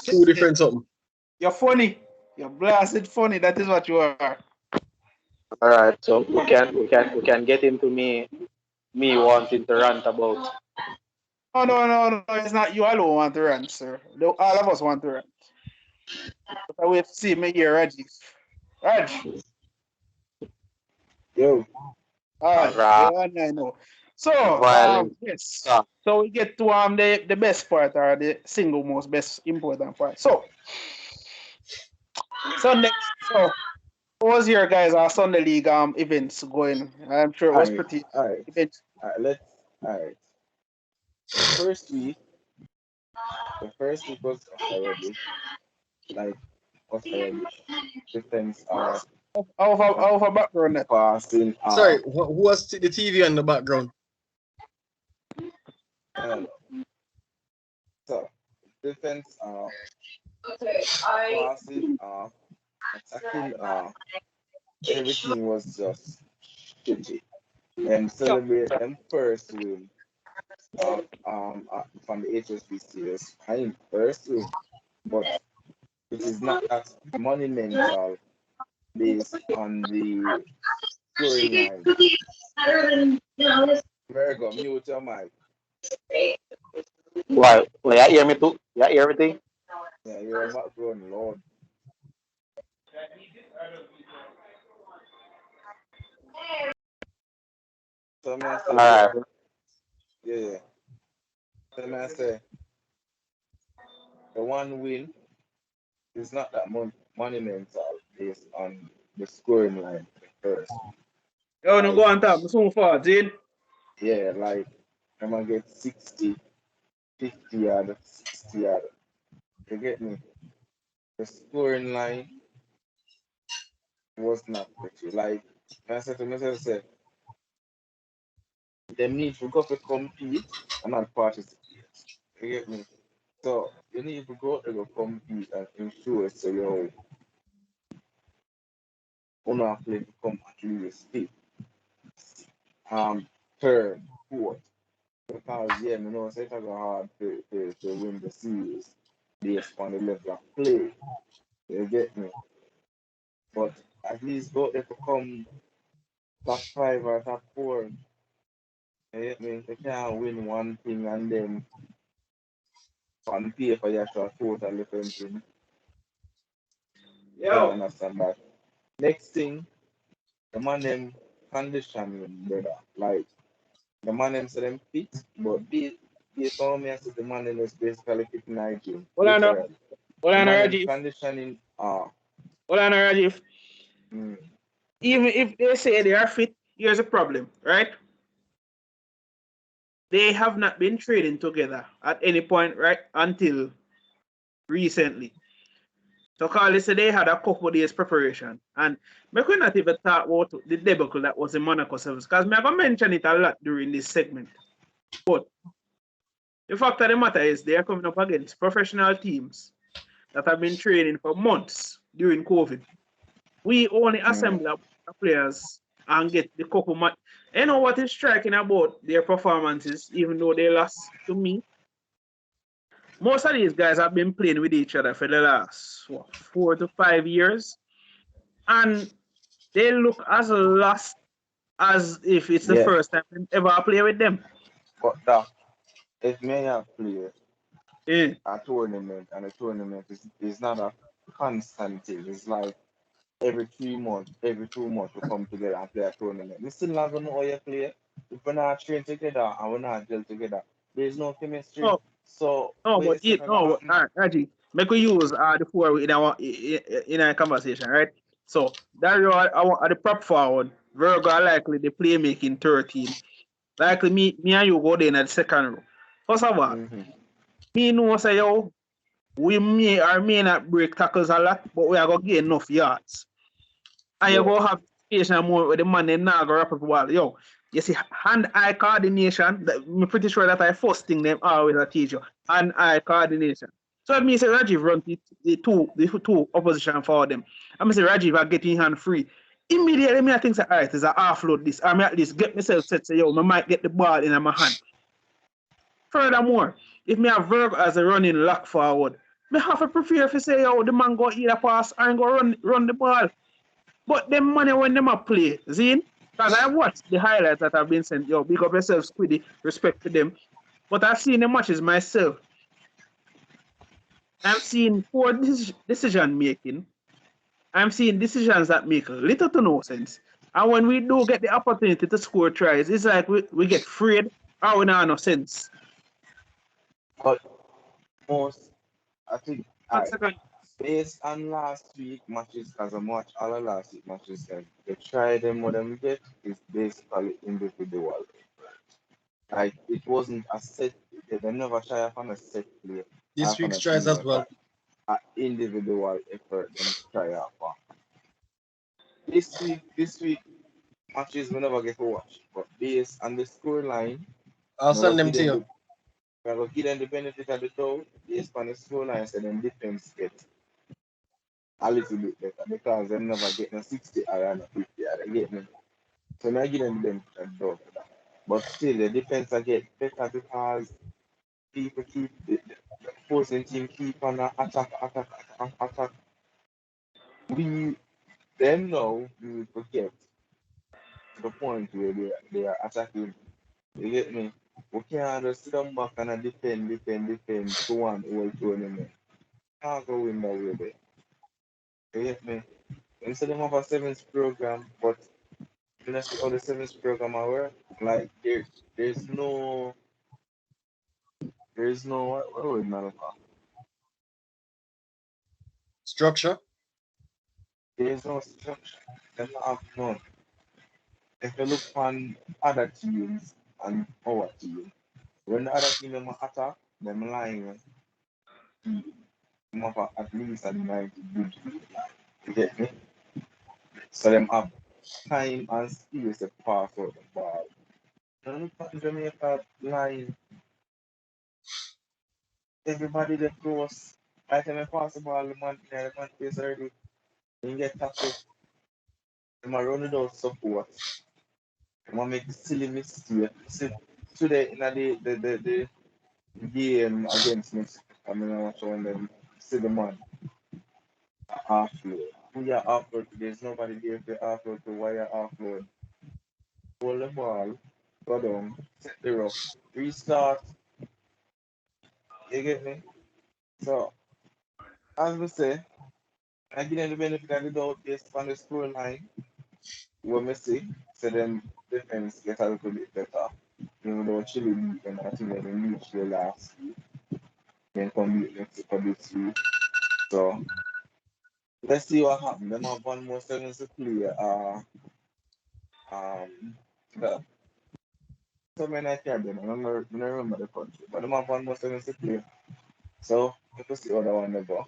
Two different something. You're funny. You're blasted funny. That is what you are. All right, so we can get into me wanting to rant about. No. It's not you alone want to rant, sir. All of us want to rant. But I wait to see me here, Reggie. Raj. Yo. All right. I know. So yes. So we get to the best part or the single most best important part. So Sunday. So what was your guys' Sunday league events going? I'm sure it was pretty. All right. The first week was horrible. Like was horrible. Defense Of a background net. passing. Sorry, who was the TV on the background? So defense passing attacking everything was just shitty. And celebrate them first win from the HSBC is fine first win, but it is not that monumental based on the scoring line. Virgo, mute your mic. Why? Well, you hear me too? You hear everything? Yeah, you're not growing loud. So may I say, yeah. So may I say, the one win is not that monumental based on the scoring line first. Yo, no go on top. So far, Jane. Yeah, like I'm gonna get 60, 50 yard, 60 yard. You get me? The scoring line was not pretty. Like I said to myself, they need to go to compete and not participate. You get me? So you need to go to compete and ensure so you play to come at least fifth, third, fourth. Because yeah, you know, it's gonna hard to win the series based on the level of play. You get me? But at least go there to come top five or top four. You get me? They can't win one thing and then on paper you show a total different thing. You don't understand that. Next thing, the man them conditioning, brother. Like the man them say them fit, but they told me I said the man them is basically fit in our game. Hold on, Literally. hold The on, man them Rajiv. conditioning Hold on, Rajiv. Even if they say they are fit, here's a problem, right? They have not been training together at any point, right, until recently. So Carly said they had a couple days preparation. And we could not even talk about the debacle that was in Monaco Sevens, because I'm going to mention it a lot during this segment. But the fact of the matter is they are coming up against professional teams that have been training for months during COVID. We only assemble players and get the couple match. You know what is striking about their performances, even though they lost to me? Most of these guys have been playing with each other for the last 4 to 5 years, and they look as lost as if it's the first time they ever play with them. But that if me have play Yeah. a tournament and a tournament is not a constant thing. It's like every 3 months, every 2 months we come together and play a tournament. We still not gonna know how you play. If we're not train together and we're not gel together, there's no chemistry. No, So no, but Raji, make we use the four in our conversation, right? So Dario are the prop forward. Virgo are likely the playmaking 13. Likely me and you go there in the second row. First of all, me know say yo, we may or may not break tackles a lot, but we are gonna get enough yards. And you go have patient more with the man and now go wrap up the ball. Yo, you see hand-eye coordination, I'm pretty sure that I first thing them always teach you. Hand-eye coordination. So it means Rajiv run the two opposition for them. I say Rajiv are getting hand free. Immediately me I think say, all right, is I offload this. I may at least get myself set say yo, I might get the ball in my hand. Furthermore, if me have Verb as a running lock forward, me have to prepare for say yo, the man go either pass and go run the ball. But them money when them a play, Zine, because I watched the highlights that have been sent, yo, big up yourself, Squiddy, respect to them. But I've seen the matches myself. I'm seeing poor decision making. I'm seeing decisions that make little to no sense. And when we do get the opportunity to score tries, it's like we get afraid or we don't have no sense. But most, I think, based on last week matches, because I watched all the last week matches, and they try them what them get is basically individual. Like it wasn't a set. They never try upon a set play. This week's tries as well. Individual effort them try upon. This week matches we never get to watch, but based on the scoreline, I'll send them to you. I will give them the benefit of the doubt based on the scoreline, so then defense get a little bit better because they never get no 60 or 50 or they get me. So now give them the benefit of the doubt for that. But still the defense I get better because people keep the opposing team keep on attack. We then know we forget the point where they are attacking. You get me? We can't just sit down back and defend to one whole tournament. Can't go win that way there. You get me? Instead of have a sevens program, but you know see how the sevens program are work? Like there's no what would not Structure? There's no structure. They don't have none. If you look on other teams and our team, when the other team them attack, them lying have at least a 90 good. You get me? So them have time and space to pass out the ball. And look at Jamaica line. Everybody that close. By the time they pass the ball, the man is already. You get tackled. I'm run without support. I'm make silly mistake. See, today in the game against Mexico, I mean, I was showing them see the man offload. We are offload. There's nobody there to offload to wire offload. Hold the ball, go down, set the rough, restart. You get me? So, as we say, I give them the benefit of the doubt based on the score line. What we see, so then defense get a little bit better. Even though Chile beat them, I think they reached the last week. Then come beat Mexico this week. So, let's see what happens. Them have one more seconds to play. The, so many I can't remember the country, but them have one more seconds to play. So, let's see how that one go.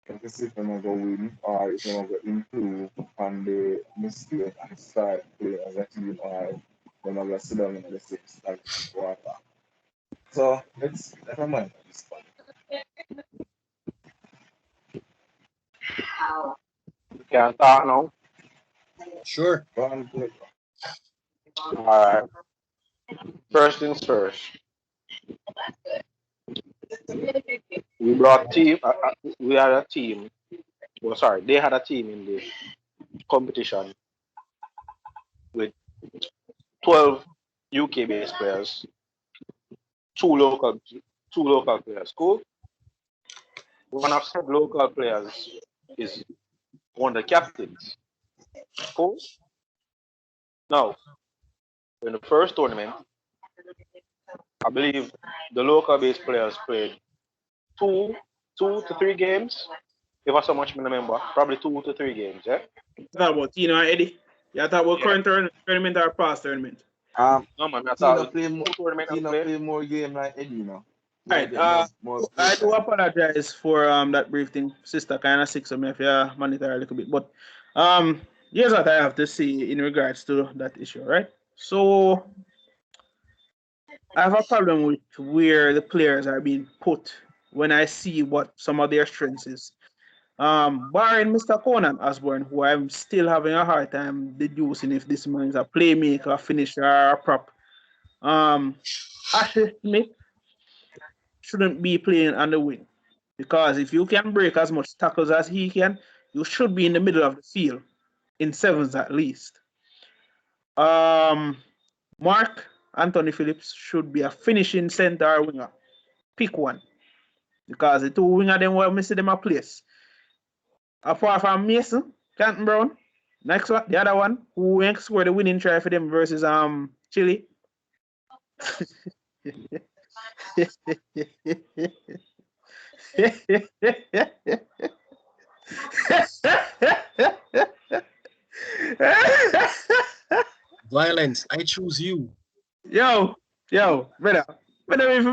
Let's see if they're going to win or if they're going to improve on the mistake and start playing as a team or they're going to sit down in the sixth and quarter. So let's never mind at this point. You can talk now. Sure. Go on, play. Alright. First things first. We brought team. We had a team. Well, sorry, they had a team in the competition with 12 UK-based players, two local players. Cool. One of said local players is one of the captains. Cool. Now, in the first tournament, I believe the local-based players played two to three games. If I so much remember, probably 2 to 3 games. Yeah. Talk about Tino and Eddie. Yeah, talk about current tournament or past tournament. No man, I Tina thought play more. tournament Tina play. play more game like Eddie, you know. Right. I do apologize for that brief thing. Sister kind of sick, so me if you monitor a little bit. But here's what I have to say in regards to that issue, right? So I have a problem with where the players are being put when I see what some of their strengths is. Barring Mr. Conan Osborne, who I'm still having a hard time deducing if this man is a playmaker, finisher, or a prop. Ashley Smith shouldn't be playing on the wing because if you can break as much tackles as he can, you should be in the middle of the field in sevens at least. Mark Anthony Phillips should be a finishing center or winger. Pick one because the two winger them will miss them a place. Apart from Mason, Canton Brown, next one, the other one who went score the winning try for them versus Chile. Violence. I choose you. Yo, brother. Brother, if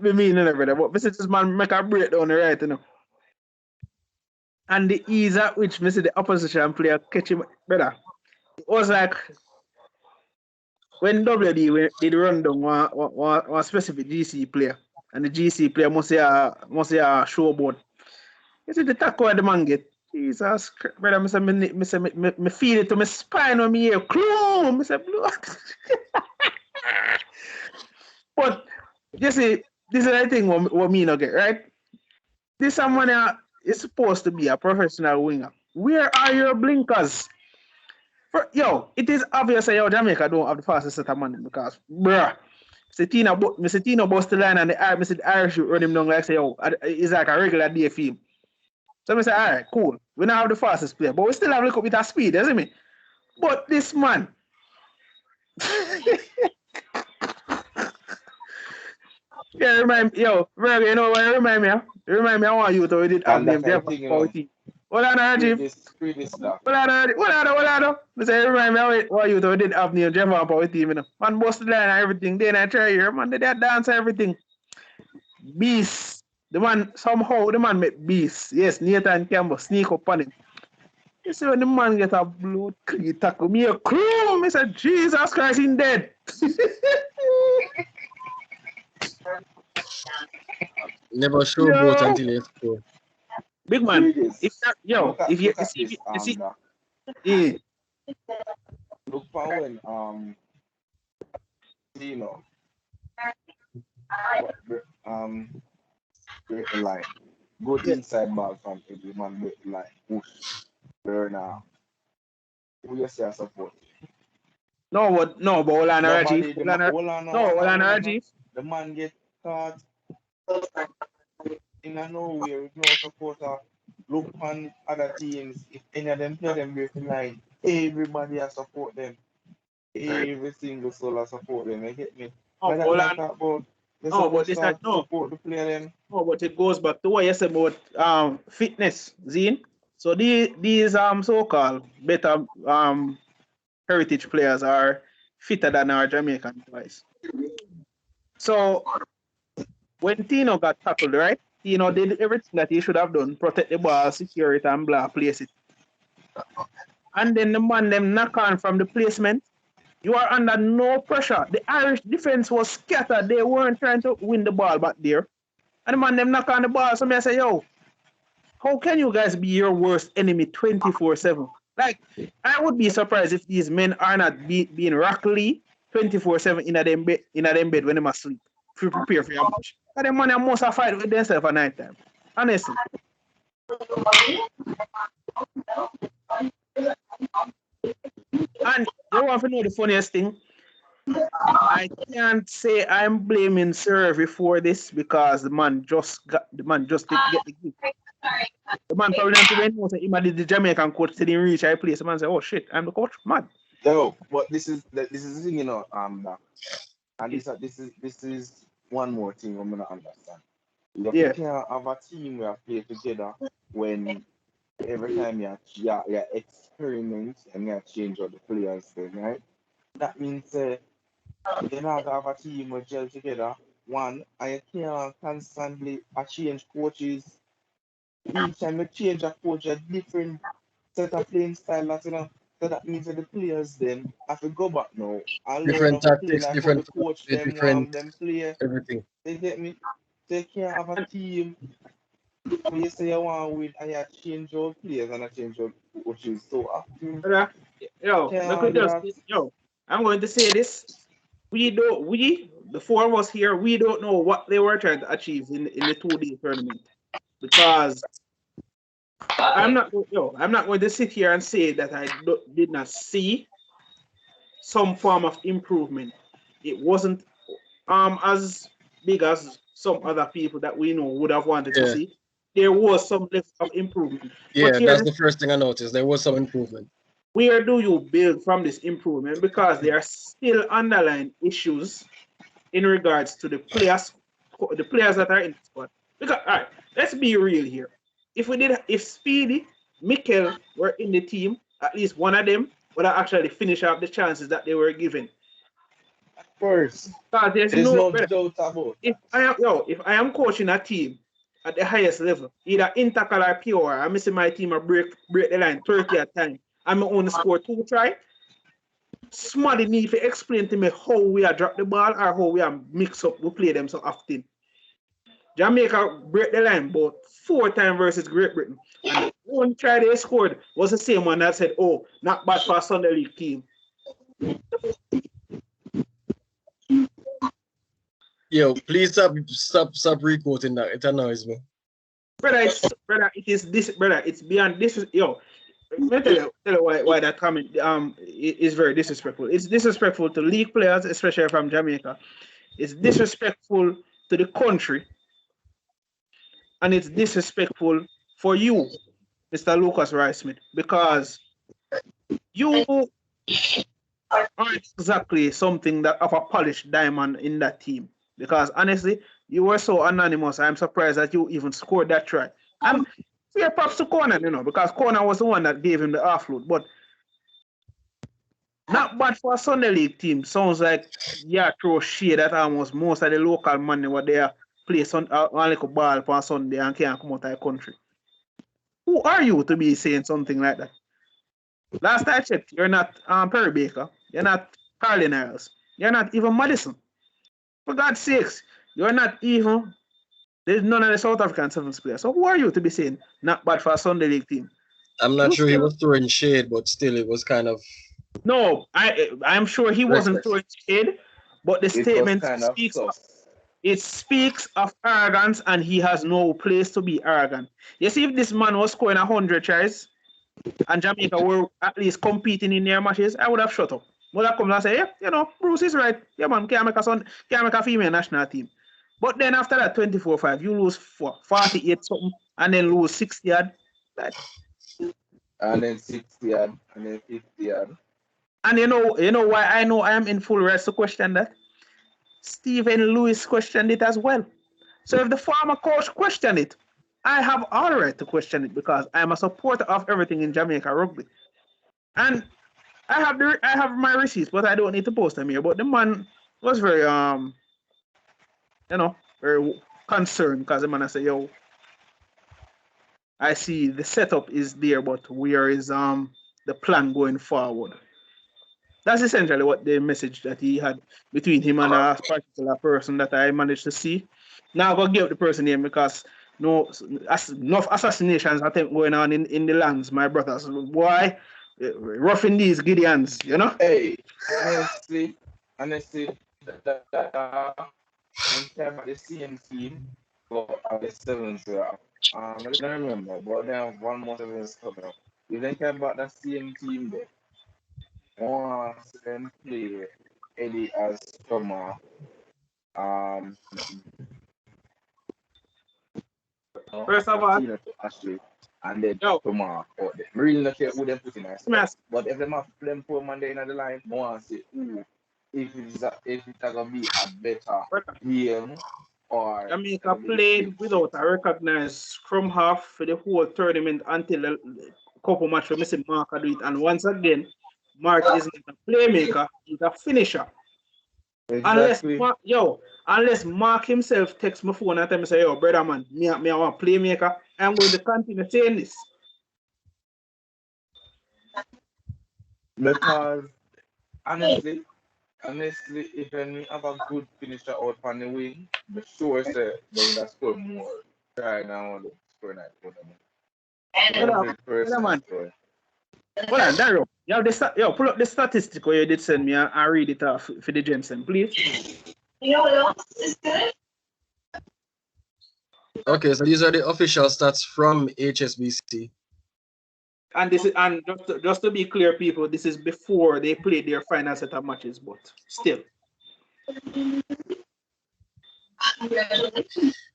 me mean, brother, but this man make a breakdown right, you know. And the ease at which the opposition player catch him, brother. It was like when WD did run down one specific GC player, and the GC player must say a showboard. You see the tackle the man get. Jesus Christ, brother, me feel it to my spine when me hear cloom. I say blood. But you see, this is the thing what me not get, right? This someone is supposed to be a professional winger. Where are your blinkers? It is obvious that Jamaica don't have the fastest set of money because, bruh, Mr. Tino bust the line and the Irish run him down like say, it's like a regular day for him. So I say, all right, cool. We don't have the fastest player, but we still have a little bit of speed, doesn't it? But this man, remind me, you know what it remind me of? It remind me of one youth who did have name Jeff Pauty. Hold on, Rajiv. Hold on. I say, remind me of one youth who did have name Jeff Pauty, you know. Man bust the line and everything. Then I try here, man, they dance and everything. Beast. The man make beast. Yes, Nathan Campbell sneak up on him. You see when the man get a blood clean tackle, me a crew. I said, Jesus Christ, he's dead. Never show boat until you score. Big man, if you look for when you know break the line. Good inside ball from every man break the line. Push. Burn out. Who you say I support? No, but hold on, Rajiv. Nobody, Hold on, Rajiv. the man get caught in a nowhere with no supporter. Look on other teams. If any of them play them break the line, everybody has support them. Every single soul has support them. You get me? Oh, But that hold man on. talk about they No, but supposed this to that no. support the player them. No, but it goes back to what you said about fitness, Zine. So these so-called better heritage players are fitter than our Jamaican boys. So when Tino got tackled, right? Tino did everything that he should have done, protect the ball, secure it, and blah, place it. And then the man them knock on from the placement. You are under no pressure. The Irish defense was scattered. They weren't trying to win the ball back there. And the man them knock on the ball. So I say, yo, how can you guys be your worst enemy 24/7? Like, I would be surprised if these men are not being rockly 24/7 in a them bed when they must sleep to prepare for your match. And the man must have fight with themselves at night time. Honestly. And you want to know the funniest thing? I can't say I'm blaming Servi for this because the man just didn't get the gift. The man probably not even know that he did the Jamaican coach didn't reach a place. The man said, "Oh shit, I'm the coach." Mad. No, but this is the thing, you know, and this is one more thing I'm gonna understand. You Yeah. can't have a team where play together when every time you experiment and you change out the players then, right? That means you not have a team where gel together. One, and you can't constantly change coaches. Each time you change a coach, a different set of playing style, that, you know. So that means that the players then have to go back now and learn how Different to play tactics, like how the different coach philosophy, them different them play. everything. They get me? They can't have a team where you say you want to win and you change your players and you change your coaches so often. Can't do that. I'm going to say this. The four of us here, we don't know what they were trying to achieve in the 2-day tournament. Because I'm not going to sit here and say that I did not see some form of improvement. It wasn't as big as some other people that we know would have wanted to see. There was some level of improvement. Yeah, that's the first thing I noticed. There was some improvement. Where do you build from this improvement? Because there are still underlying issues in regards to the players that are in the squad. Because all right, let's be real here. If Speedy, Mikel were in the team, at least one of them would have actually finished up the chances that they were given. First, because there's no better. doubt about If I am coaching a team at the highest level, either intercal or pure, I'm missing my team or break the line 30 at time, I'm only score 2 try. Somebody need to explain to me how we are drop the ball or how we are mix up, we play them so often. Jamaica break the line about 4 times versus Great Britain. And the one try they scored was the same one that said, oh, not bad for a Sunday League team. Yo, please stop re-quoting that. It annoys me. Brother, it's beyond this is let me tell you why that comment is very disrespectful. It's disrespectful to league players, especially from Jamaica. It's disrespectful to the country. And it's disrespectful for you, Mr. Lucas Rice-Smith, because you aren't exactly something that of a polished diamond in that team. Because honestly, you were so anonymous. I'm surprised that you even scored that try. And fair props to Conan, because Conan was the one that gave him the offload. But not bad for a Sunday League team. Sounds like throw shade at almost most of the local money where they play one little ball for Sunday and can't come out of the country. Who are you to be saying something like that? Last I checked, you're not Perry Baker. You're not Carly Niles. You're not even Madison. For God's sakes, you're not even. There's none of the South African Sevens players. So who are you to be saying not bad for a Sunday League team? I'm not You sure he still- was throwing shade, but still, it was kind of No, I'm sure he wasn't throwing shade, but the It was statement kind of speaks sus. it speaks of arrogance, and he has no place to be arrogant. You see, if this man was scoring 100 tries and Jamaica were at least competing in their matches, I would have shut up. Would have come and say, yeah, you know, Bruce is right. Yeah, man, can't make a female national team. But then after that 24-5, you lose 48 something and then lose 60 yard. And then 60 yard, and then 50 yard. And you know why I know I am in full right to question that? Stephen Lewis questioned it as well. So if the former coach questioned it, I have all the right to question it because I'm a supporter of everything in Jamaica Rugby. And I have my receipts, but I don't need to post them here. But the man was very very concerned because the man I say, yo, I see the setup is there, but where is the plan going forward? That's essentially what the message that he had between him and a particular person that I managed to see. Now I'm gonna give the person name because enough assassinations attempt going on in the lands, my brothers. Why? Roughing these Gideons, you know? Hey, honestly, when came at the same team, but at the seventh round. I don't remember, but they have one more seventh coming up. If they came back that same team there, once them play Eddie as Thomas, um, First of all, Tina to Ashley, and then yo, Thomas out there. Really not care who them put in there. smash. But if them have them poor man there in the line, I want to say, ooh, if it's gonna be a better game or Jamaica played without a recognized scrum half for the whole tournament until a couple matches where Mr. Mark do it. And once again, Mark is not a playmaker, he's a finisher. exactly. Unless Mark himself texts my phone and tell me, say, yo, brother man, me I want a playmaker, I'm going to continue saying this. Because honestly, if any have a good finisher out on the wing, the sure say they would have scored more. Right now, the score night for them. Brother man, hold on, Dario. You have pull up the statistic where you did send me and read it off for the Jensen, please. okay. So these are the official stats from HSBC. And this is just to be clear, people, this is before they played their final set of matches, but still.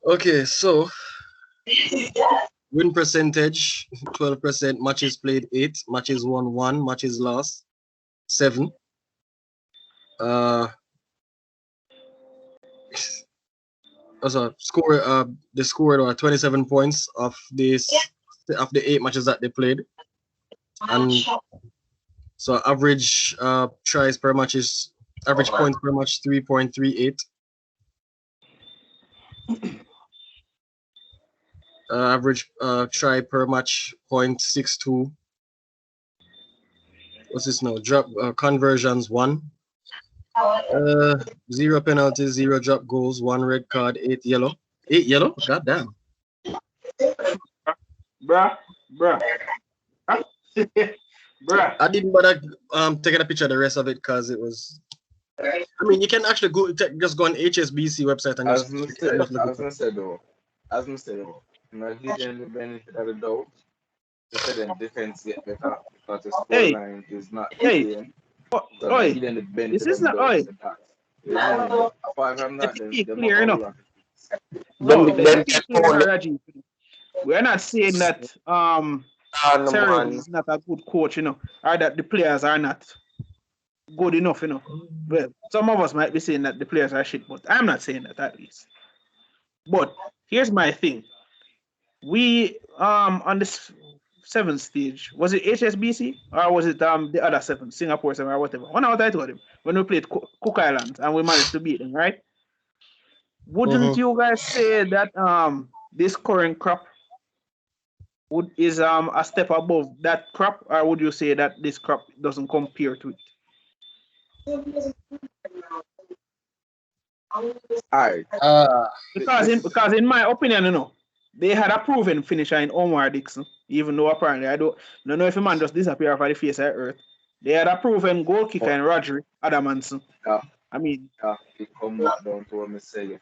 Okay, so win percentage 12%, matches played 8, matches won 1, matches lost 7. Also score they scored 27 points of the 8 matches that they played. And so average tries per match is average points per match 3.38. Average try per match 0.62. What's this now? Drop conversions 1. 0 penalties, 0 drop goals, 1 red card, 8 yellow. 8 yellow? God damn. Bruh. Bruh. I didn't bother taking a picture of the rest of it because it was. I mean, you can actually just go on HSBC website and as just. I said though, not giving the benefit of the doubt. They said them defense get better because the score line is not the same. So Oi, give them the benefit this is of the not doubt. oi. Apart from that, Let me be them clear, have you a know. lot. No, let me be clear, Raji. We're not saying that Terry is not a good coach, you know, or that the players are not good enough, you know. Well, some of us might be saying that the players are shit, but I'm not saying that at least. But here's my thing. We on this 7th stage, was it HSBC or was it the other 7, Singapore 7 or whatever? One hour I told him when we played Cook Islands and we managed to beat them, right? Wouldn't you guys say that this current crop is a step above that crop, or would you say that this crop doesn't compare to it? Alright. Because in my opinion, you know, they had a proven finisher in Omar Dixon, even though apparently I don't know if a man just disappear off of the face of the earth. They had a proven goal kicker in Rodri Adamanson. Yeah, I mean, it come back down to what I say. You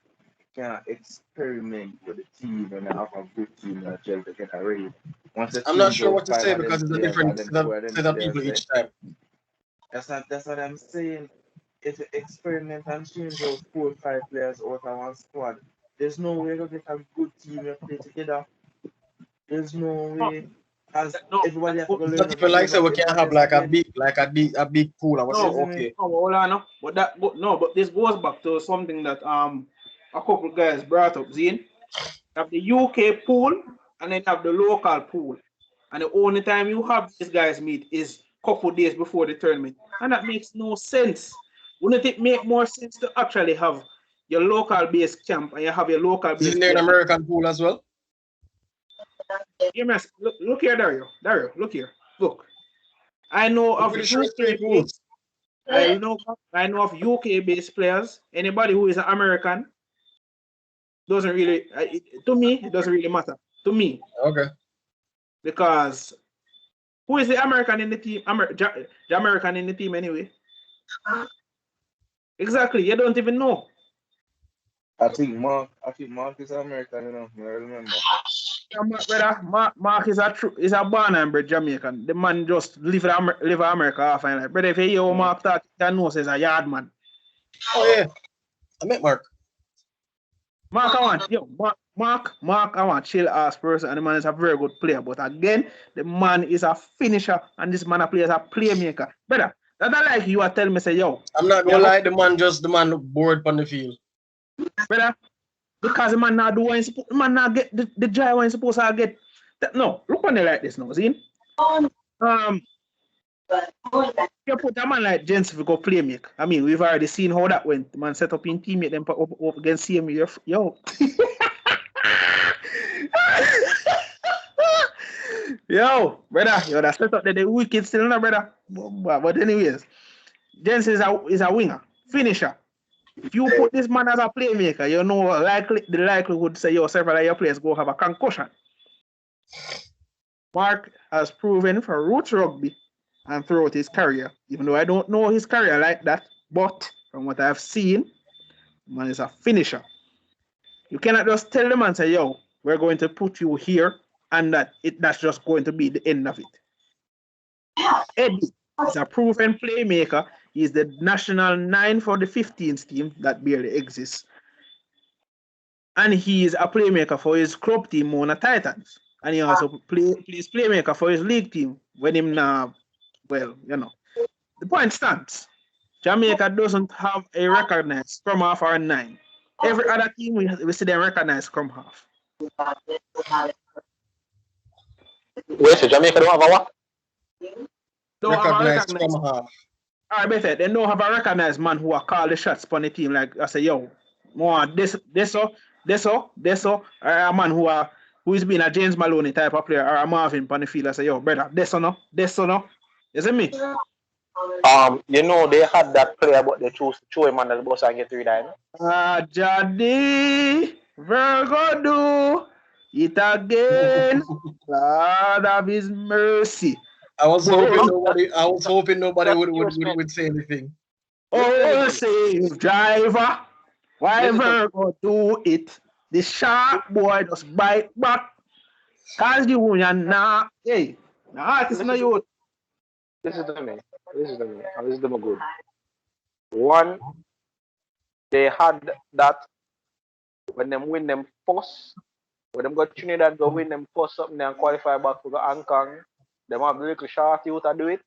can't experiment with the team and have a good team that gel together really. Once the I'm not team sure goes what to five say of them because it's a players or different them set of, four of them set of players, people then each time. that's what I'm saying. If you experiment and change out 4 or 5 players out of one squad, there's no way to get a good team to play together. There's no way. As no, everybody has to go It's learn not the even like game say we again can and have then like again. a big pool. I was say no, okay. no, hold on, no. But this goes back to something that a couple guys brought up. Zine, have the UK pool and then have the local pool, and the only time you have these guys meet is couple days before the tournament, and that makes no sense. Wouldn't it make more sense to actually have your local base camp and you have your local base Isn't there an players? American pool as well? Look here, Dario. Dario, look here. Look. I know I'm of pretty sure it's 3 UK pools. based. I know of UK based players. Anybody who is an American doesn't really. To me, it doesn't really matter. To me, Okay. because who is the American in the team? The American in the team anyway. Exactly. You don't even know. I think Mark is American, you know. I remember. Mark is a born and bred Jamaican. The man just live in America half and like. Brother, if you hear Mark talk, you know he's a yard man. Oh yeah. I met Mark. Mark, I want chill ass person, and the man is a very good player. But again, the man is a finisher, and this man plays a playmaker. Brother, that's not like you are telling me, say, yo, I'm not gonna lie, the man bored on the field. brother, because the man not do what the man not get the joy when he's supposed to get. No, look on it like this now, see? You put a man like Jens if you go play make. I mean, we've already seen how that went. The man set up in teammate them up against CMU. Yo. Yo, brother, that set up the wicked still no brother. But anyways, Jens is a winger, finisher. If you put this man as a playmaker, you know the likelihood say several of your players go have a concussion. Mark has proven for roots rugby and throughout his career, even though I don't know his career like that, but from what I've seen, the man is a finisher. You cannot just tell the man, say, yo, we're going to put you here, and that's just going to be the end of it. Eddie is a proven playmaker. He's the national 9 for the 15th team that barely exists. And he is a playmaker for his club team, Mona Titans. And he also plays playmaker for his league team when him now, well, you know. The point stands. Jamaica doesn't have a recognized scrum half or a 9. Every other team we see them recognize scrum half. Wait, so Jamaica don't have a what? Don't have a Recognized recognized. from half. All right, they don't have a recognized man who will call the shots on the team. Like I say, yo, more this, or a man who is being a James Maloney type of player or a Marvin on the field. I say, yo, brother, this or no. You see me? You know they had that player, but they chose to throw him under the bus and get rid of him. Jadi Virgo do it again. Lord of His mercy. I was hoping nobody would say anything. Oh, save driver. Why Virgo do it? The sharp boy just bite back. Cause you now, hey, now it's not you. This is the me. And this is the good. One, they had that when them win them first, when them got Trinidad go win them first something and qualify back for the Hong Kong, them have the little short youth to do it,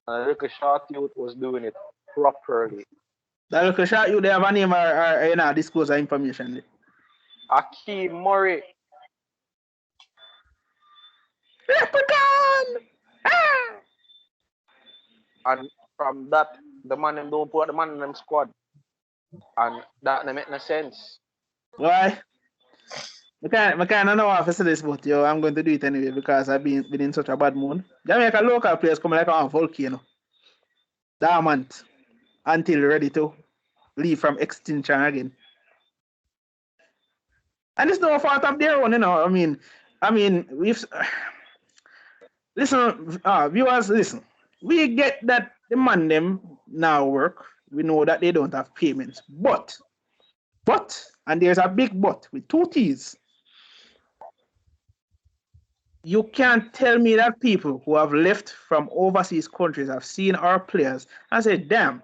and the little short youth was doing it properly. That little short youth, they have a name or you know, disclose information. Akeem Murray. Leprechaun! Ah! And from that, the man them don't put the man in them squad. And that don't make no sense. Why? I can't know how to say this, but yo, I'm going to do it anyway because I've been in such a bad mood. Jamaica local players come like a volcano. Dormant until ready to leave from extinction again. And it's no fault of their own, you know. I mean, we've listen, viewers, listen. We get that the man them now work. We know that they don't have payments, but, and there's a big but with two T's. You can't tell me that people who have left from overseas countries have seen our players and said, damn,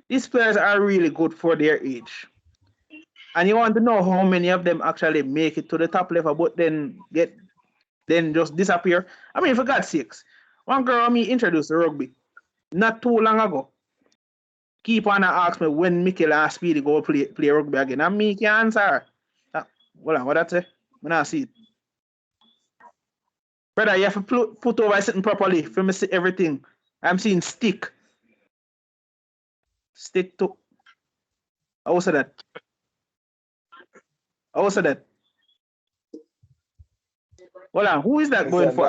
these players are really good for their age. And you want to know how many of them actually make it to the top level, but then just disappear. I mean, for God's sakes, one girl me introduced to rugby not too long ago. Keep on and ask me when Mikel and Speedy go play rugby again. And me can answer her. Hold on, what that say? When I see it. Brother, you have to put over sitting properly for me see everything. I'm seeing stick. Stick to. How was that? How was that? Hold on, who is that going for?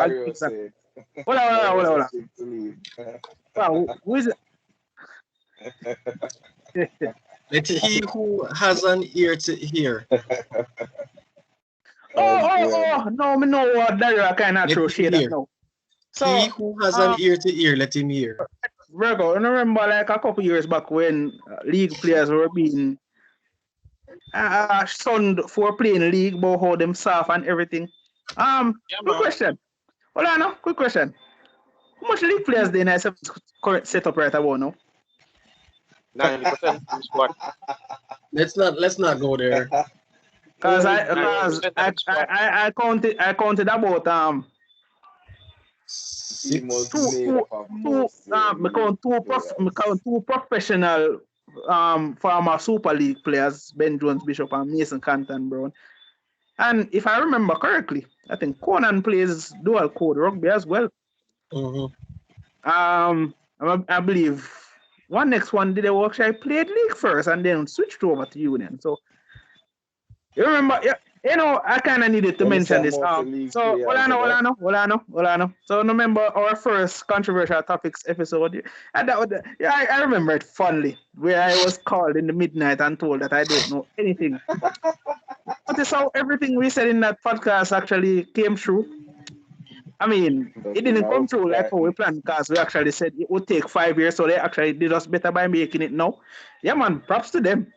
Hold on. Wow, who is it? Let he who has an ear to hear. No, me know what Dario kind of throw shade at now. So, he who has an ear to hear, let him hear. Virgo, I remember like a couple years back when league players were being shunned for playing league, about how them soft and everything. Quick question. Hold on, quick question. How much league players they in a current setup right about now? 90% squad. Let's not go there. Because I counted about two professional former Super League players, Ben Jones, Bishop, and Mason Canton Brown. And if I remember correctly, I think Conan plays dual code rugby as well. Mm-hmm. I believe next one did a workshop. I played league first and then switched over to Union. So you remember, you know, I kind of needed to mention this. So hold on. So remember our first controversial topics episode, and I remember it fondly, where I was called in the midnight and told that I don't know anything. Notice how everything we said in that podcast actually came true. I mean, it didn't come true like how we planned, because we actually said it would take 5 years, so they actually did us better by making it now. Yeah, man, props to them.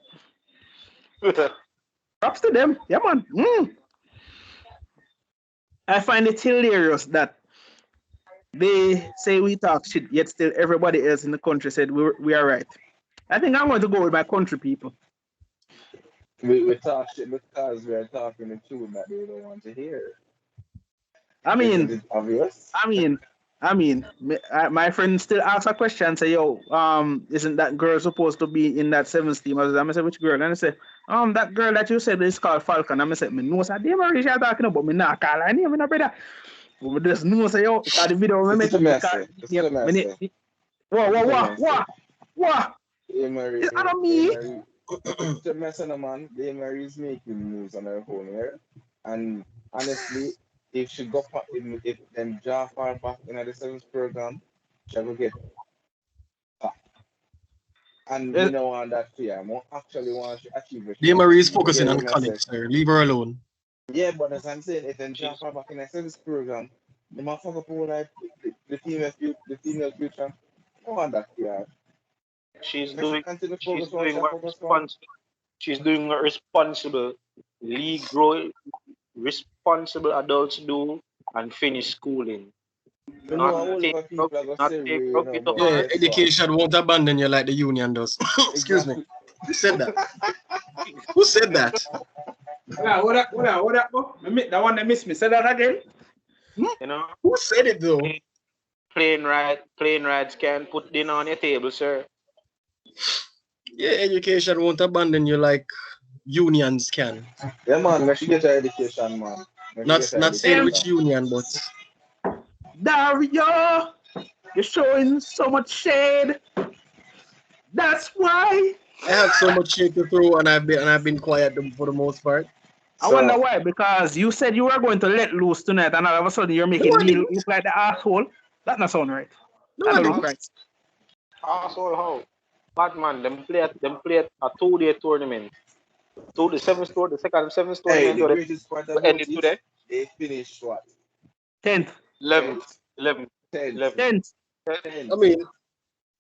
Props to them. Yeah, man. I find it hilarious that they say we talk shit, yet still everybody else in the country said we are right. I think I'm going to go with my country people. We talk shit because we are talking the truth that they don't want to hear. I mean, isn't it obvious? My friend still asks a question, say, yo, isn't that girl supposed to be in that sevens team? I say, which girl? And I say, that girl that you said is called Falcon. I say, me know, sir, they Marie you're talking about, me not call her name, brother. But just know, say, yo, the video, What? It's not me. It's a mess on a man. The Mary is making moves on her own here. And honestly, if she go if them Jafar back in the seventh program, she will get back. And you know on that fear, I actually want to achieve it. The Marie is focusing on college, sir. Leave her alone. Yeah, but as I'm saying, if them Jafar back in the seventh program, the motherfucker for like the female future. I want that fear. She's doing a responsible league growing, responsible adults do, and finish schooling. Education won't abandon you like the union does. Excuse me. Who said that? Who said that? What up? That one that missed me. Say that again. You know? Who said it though? Plane rides can put dinner on your table, sir. Yeah, education won't abandon you like unions can. Yeah, man, we should get your education, man. Not saying which union, but Dario, you're showing so much shade. That's why I have so much shit to throw, and I've been quiet for the most part. I wonder why, because you said you were going to let loose tonight, and all of a sudden you're making me look like the asshole. That not sound right. That don't look right. Asshole how? Batman, them play a 2-day tournament to the second seventh story, Hey, and the greatest part about ended it, today. they finished what? 10th. 11th. 11th. 10th. 10th. 10th.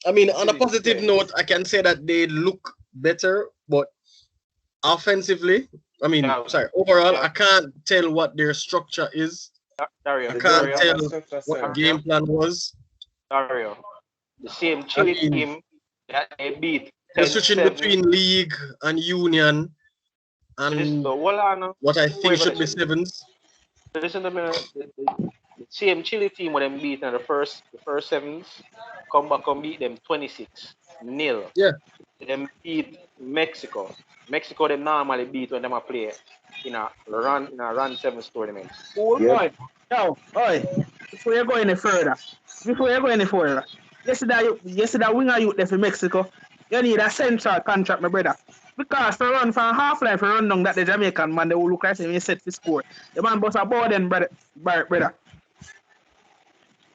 I mean, on a Finished positive 10th. note, I can say that they look better, but offensively, overall, I can't tell what their structure is. Dario, I can't tell Structure, what the sir. game plan was. Dario, the same Chile team that they beat. They're switching 10-7. between league and union, and what I think should be sevens. Listen to me. The same Chile team when them beat in the first sevens, come back and beat them 26-0. Yeah. Them beat Mexico. Mexico them normally beat when them a play in a run sevens tournament. Cool. Yep. Oi. Before you go any further, yesterday winger youth there for Mexico, you need a central contract, my brother. Because for run from half line, for run down that the Jamaican man, they will look like him set to score. The man bust a ball then, brother.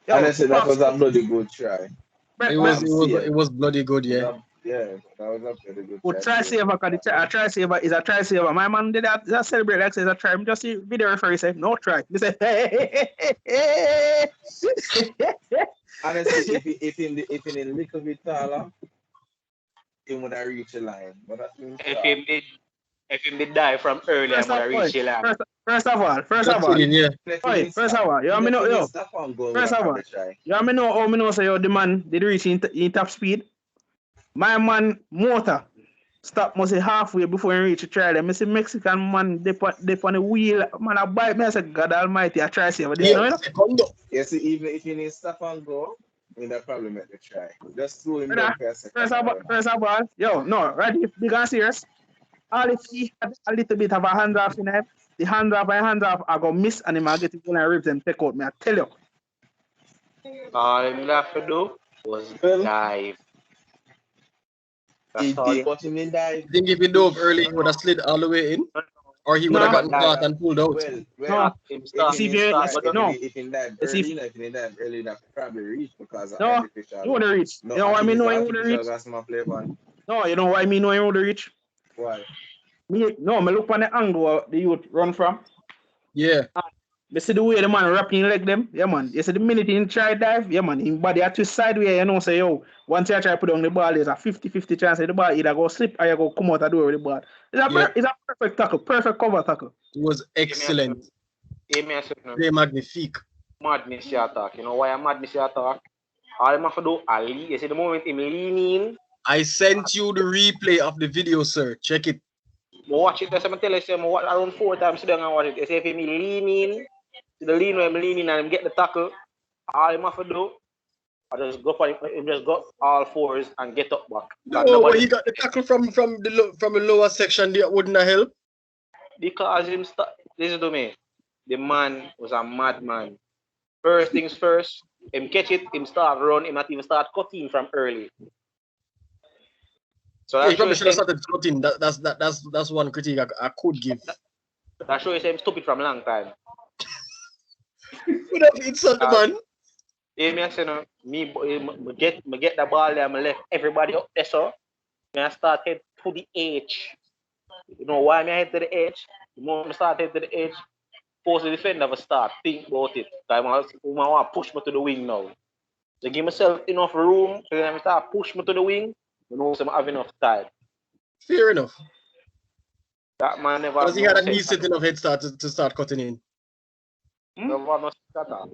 Yo, Honestly, that was a bloody good try. It was bloody good, yeah. Yeah, that was a pretty good Good try. try saver, because a try saver is a try saver. My man did that celebrate like says a try. Just see video referee say no try. He say hey. Honestly, if in a little bit taller, he would have reached the line. But that means If him did die from early, I'm gonna reach the line. First of all, Yeah. Oi, first of all, you want me know, yo. First of all, you want me know how me know say yo the man did reach in top speed. My man motor stop must say halfway before he reach the trial. I see Mexican man they on the wheel, man I bite me. I say God Almighty, I try to save this. Yeah. You see, even if you need stop and go, we don't probably make the try. Just throw him down for a second. First of all, yo, no, right? Big and serious. All if he had a little bit of a hand off in him, the hand off I go miss and he might get it and ribs and take out me. I tell you. All he have to do was dive. He did what he didn't dive. I think if he dove early, he would have slid all the way in, or he would have gotten caught and pulled out. Well, if he dive early, that probably reach because of artificial. You wouldn't reach. You know why me know he wouldn't reach? No, you know why me know he wouldn't reach? Why? Me look on the angle the youth run from. Yeah. You see the way the man wrapping leg them? Yeah, man. You see the minute he try dive? Yeah, man. His body at twist sideways, you know, say, yo, once you try put on the ball, there's a 50-50 chance that the ball either go slip or you go come out the door with the ball. It's a perfect tackle, perfect cover tackle. It was excellent. Very magnifique. Madness attack. You know why I'm madness attack? All I'm have to do, you see the moment him leaning. I sent you the replay of the video, sir. Check it. Watch it. That's what I tell you. I watch around 4 times today and watch it. You see if him leaning, the lean where I'm leaning and him get the tackle, all I'm have to do, I just go for him, just go all fours and get up back. No, when he got the tackle from the lower section, that wouldn't have helped. Because listen to me, the man was a madman. First things first, him catch it, him start run, him not even start cutting from early. So yeah, he probably should have started cutting. That's one critique I could give. That shows him stupid from a long time. Would have insult the man. I say no, me get the ball there, I left everybody up there, so I started to the edge. You know why I head to the edge? The moment I start head to the edge, force the defender to start think about it. I want to push me to the wing now. So give myself enough room, so then I start push me to the wing. You know, so I have enough time. Fair enough. That man never. Because he had a decent enough head start to start cutting in. Never no scatter.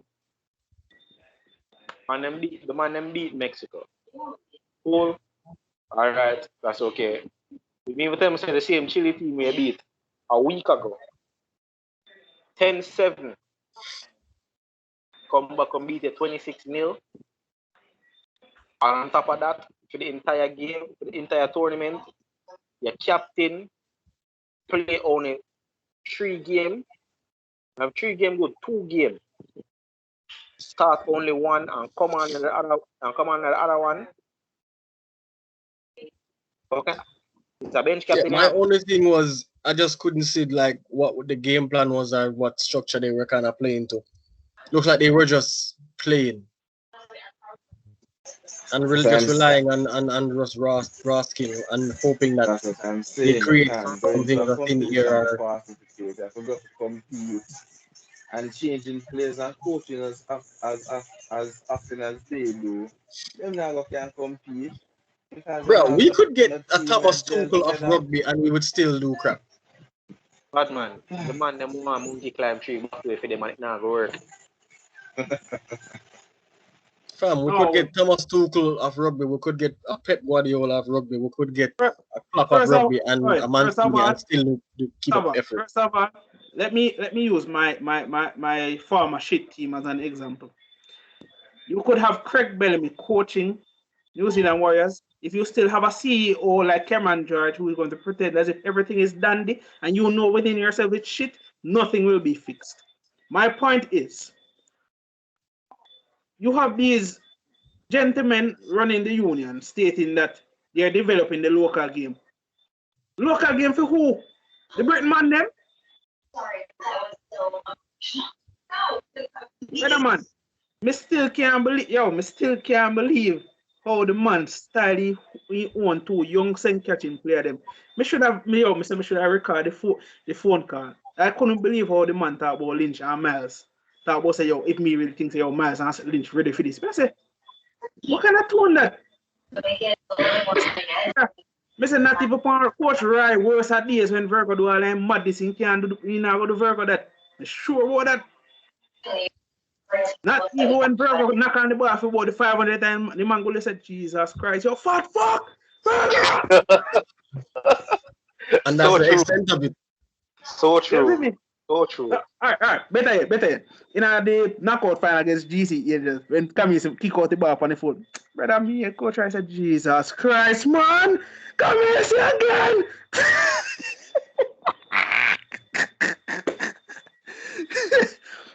The man beat Mexico. Cool. All right, that's okay. Me even tell me say the same Chile team we beat a week ago. 10-7. Come back and beat it 26-0. And on top of that, for the entire game, for the entire tournament, your captain play only 3 games. Have 3 games good, 2 games. Start only 1 and come on the other one. Okay. It's a bench captain. Yeah, my only thing was I just couldn't see like what the game plan was or what structure they were kind of playing to. Looks like they were just playing. And we're just relying on raw skill and hoping that That's what I'm they saying. create Can't go something into out a of thin competition air. with participate. I forgot to compete and changing players and coaching as often as they do. Them now can compete because them Bro, have we could get no a team Thomas that gel Tuchel of together. rugby and we would still do crap. Bad man, the man them want monkey climb tree back way for them and it not go work. Fam, we could get Thomas Tuchel of rugby, we could get a Pep Guardiola of rugby, we could get a Klopp of rugby and a Mancini and still keep up effort. First of all, let me use my former shit team as an example. You could have Craig Bellamy coaching New Zealand Warriors. If you still have a CEO like Cameron George who is going to pretend as if everything is dandy and you know within yourself it's shit, nothing will be fixed. My point is, you have these gentlemen running the union stating that they are developing the local game. Local game for who? The Britain man them? Brother man, me still can't believe how the man style he own two young send catching player them. Me should have record the phone call. I couldn't believe how the man talk about Lynch and Miles. Talk about say if me really think say Miles and Lynch ready for this. But I say, what kind of tone that? Me say not even coach right worse at days when Virgo do all that mad this thing can't do go to Virgo that. Me sure about that. Not even when Virgo knock on the bar for about the 500 times, the man go said, Jesus Christ, you fat fuck! Virgo! And that's the extent of it. So true. So true. All right. Better yet. In the knockout final against GC, when Camille kick out the ball on the foot, brother, me and coach I said, Jesus Christ, man! Come here, see again!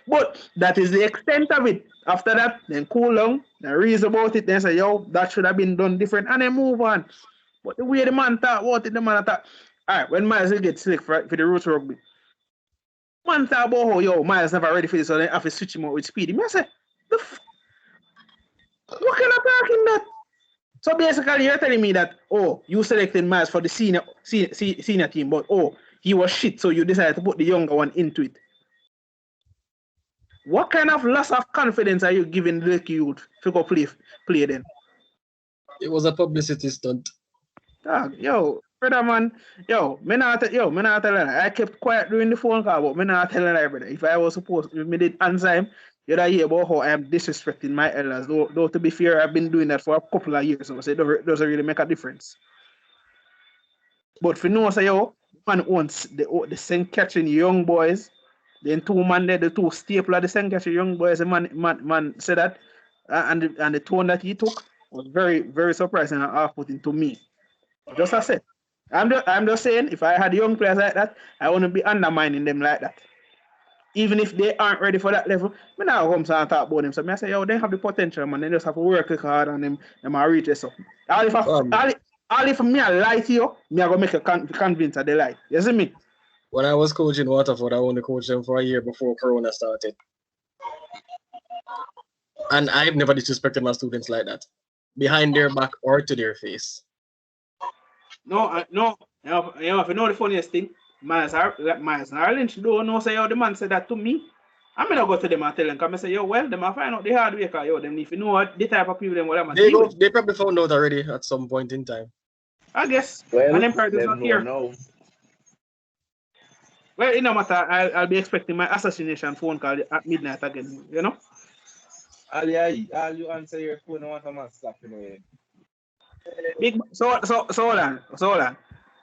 But that is the extent of it. After that, then cool down, then reason about it, then say, yo, that should have been done different, and then move on. But the way the man thought about it, the man thought, all right, when Miles gets sick for the roots rugby, man thought about how, yo, Miles never ready for this, so then have to switch him out with Speedy. Me I say, what kind of talking that? So basically, you're telling me that, oh, you selected Miles for the senior team, but he was shit, so you decided to put the younger one into it. What kind of loss of confidence are you giving the youth to go play then? It was a publicity stunt. Yo, brother man, me not telling you. I kept quiet during the phone call, but me not telling you, brother. If I was supposed to, if me did answer him, you'd hear about how I am disrespecting my elders. Though to be fair, I've been doing that for a couple of years, so it doesn't really make a difference. But for no say man owns the same catching young boys. Then two man there, the two staple of the same catching young boys. The man said that, and the tone that he took was very, very surprising and off-putting to me. Just as I said, I'm just saying, if I had young players like that, I wouldn't be undermining them like that. Even if they aren't ready for that level, I now come and talk about them. So I say, they have the potential, man. They just have to work hard and them might reach this up. All if me I lie to you, me I go make you convinced that they lie. You see me? When I was coaching Waterford, I only coached them for a year before Corona started. And I've never disrespected my students like that. Behind their back or to their face. No. If you know the funniest thing, Miles Lynch don't know say the man said that to me. I'm gonna go to them and tell them, come and say, well, them I find out the hard way, because them if you know what the type of people them what I'm they probably found out already at some point in time. I guess. Well, and them probably not here. No. Well, it no matter, I'll be expecting my assassination phone call at midnight again, you know? All you answer your phone, I want to man slap you. Big so hold on.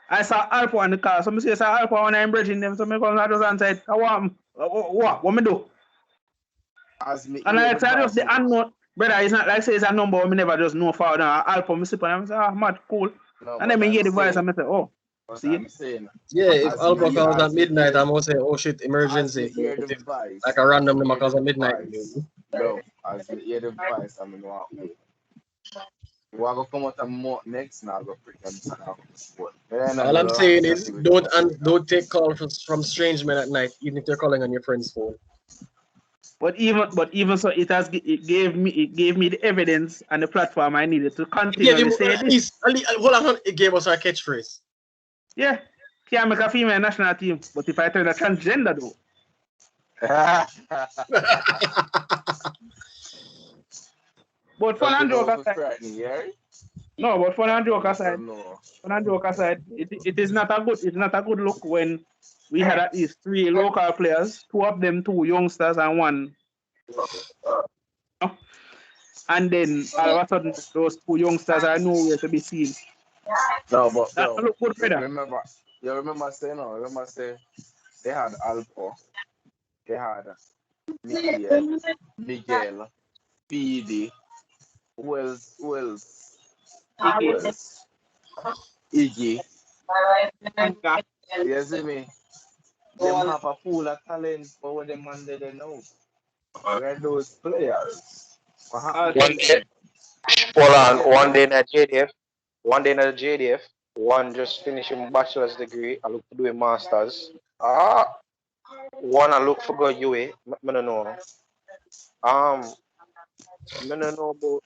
I saw Alpha on the car. So I say Alpha when I'm bridging them. So I go and just answer it. What me do? And I said just the unknown. Brother, it's not like say it's a number me never just know for now. Alpha me sip and I say, mad cool. No, and then me hear the voice and I say, see? Yeah, if Alpha calls at midnight, I'm gonna say, oh shit, emergency. Like a random number calls at midnight. Bro, as you hear the voice, I'm gonna wait. We are going to come out and next now. Go pretend all I'm saying is don't take calls from strange men at night, even if they're calling on your friend's phone. But even so, it gave me the evidence and the platform I needed to continually say this. Hold on, it gave us our catchphrase. Yeah, can't make a female national team, but if I turn a transgender though. But fun and joke aside. No, but fun and joke aside. It is not a good look when we had at least 3 local players, 2 of them 2 youngsters and 1. And then all of a sudden those 2 youngsters are nowhere to be seen. No, but that look good, brother. Remember saying they had Alpo, they had Miguel, PD, who else? Iggy. You see me? Them have a pool of talent, but what them man they know. Where those players? Hold on, one day in a JDF, one just finishing bachelor's degree, I look to do a master's. One I look for go UA, I don't know. I don't know about,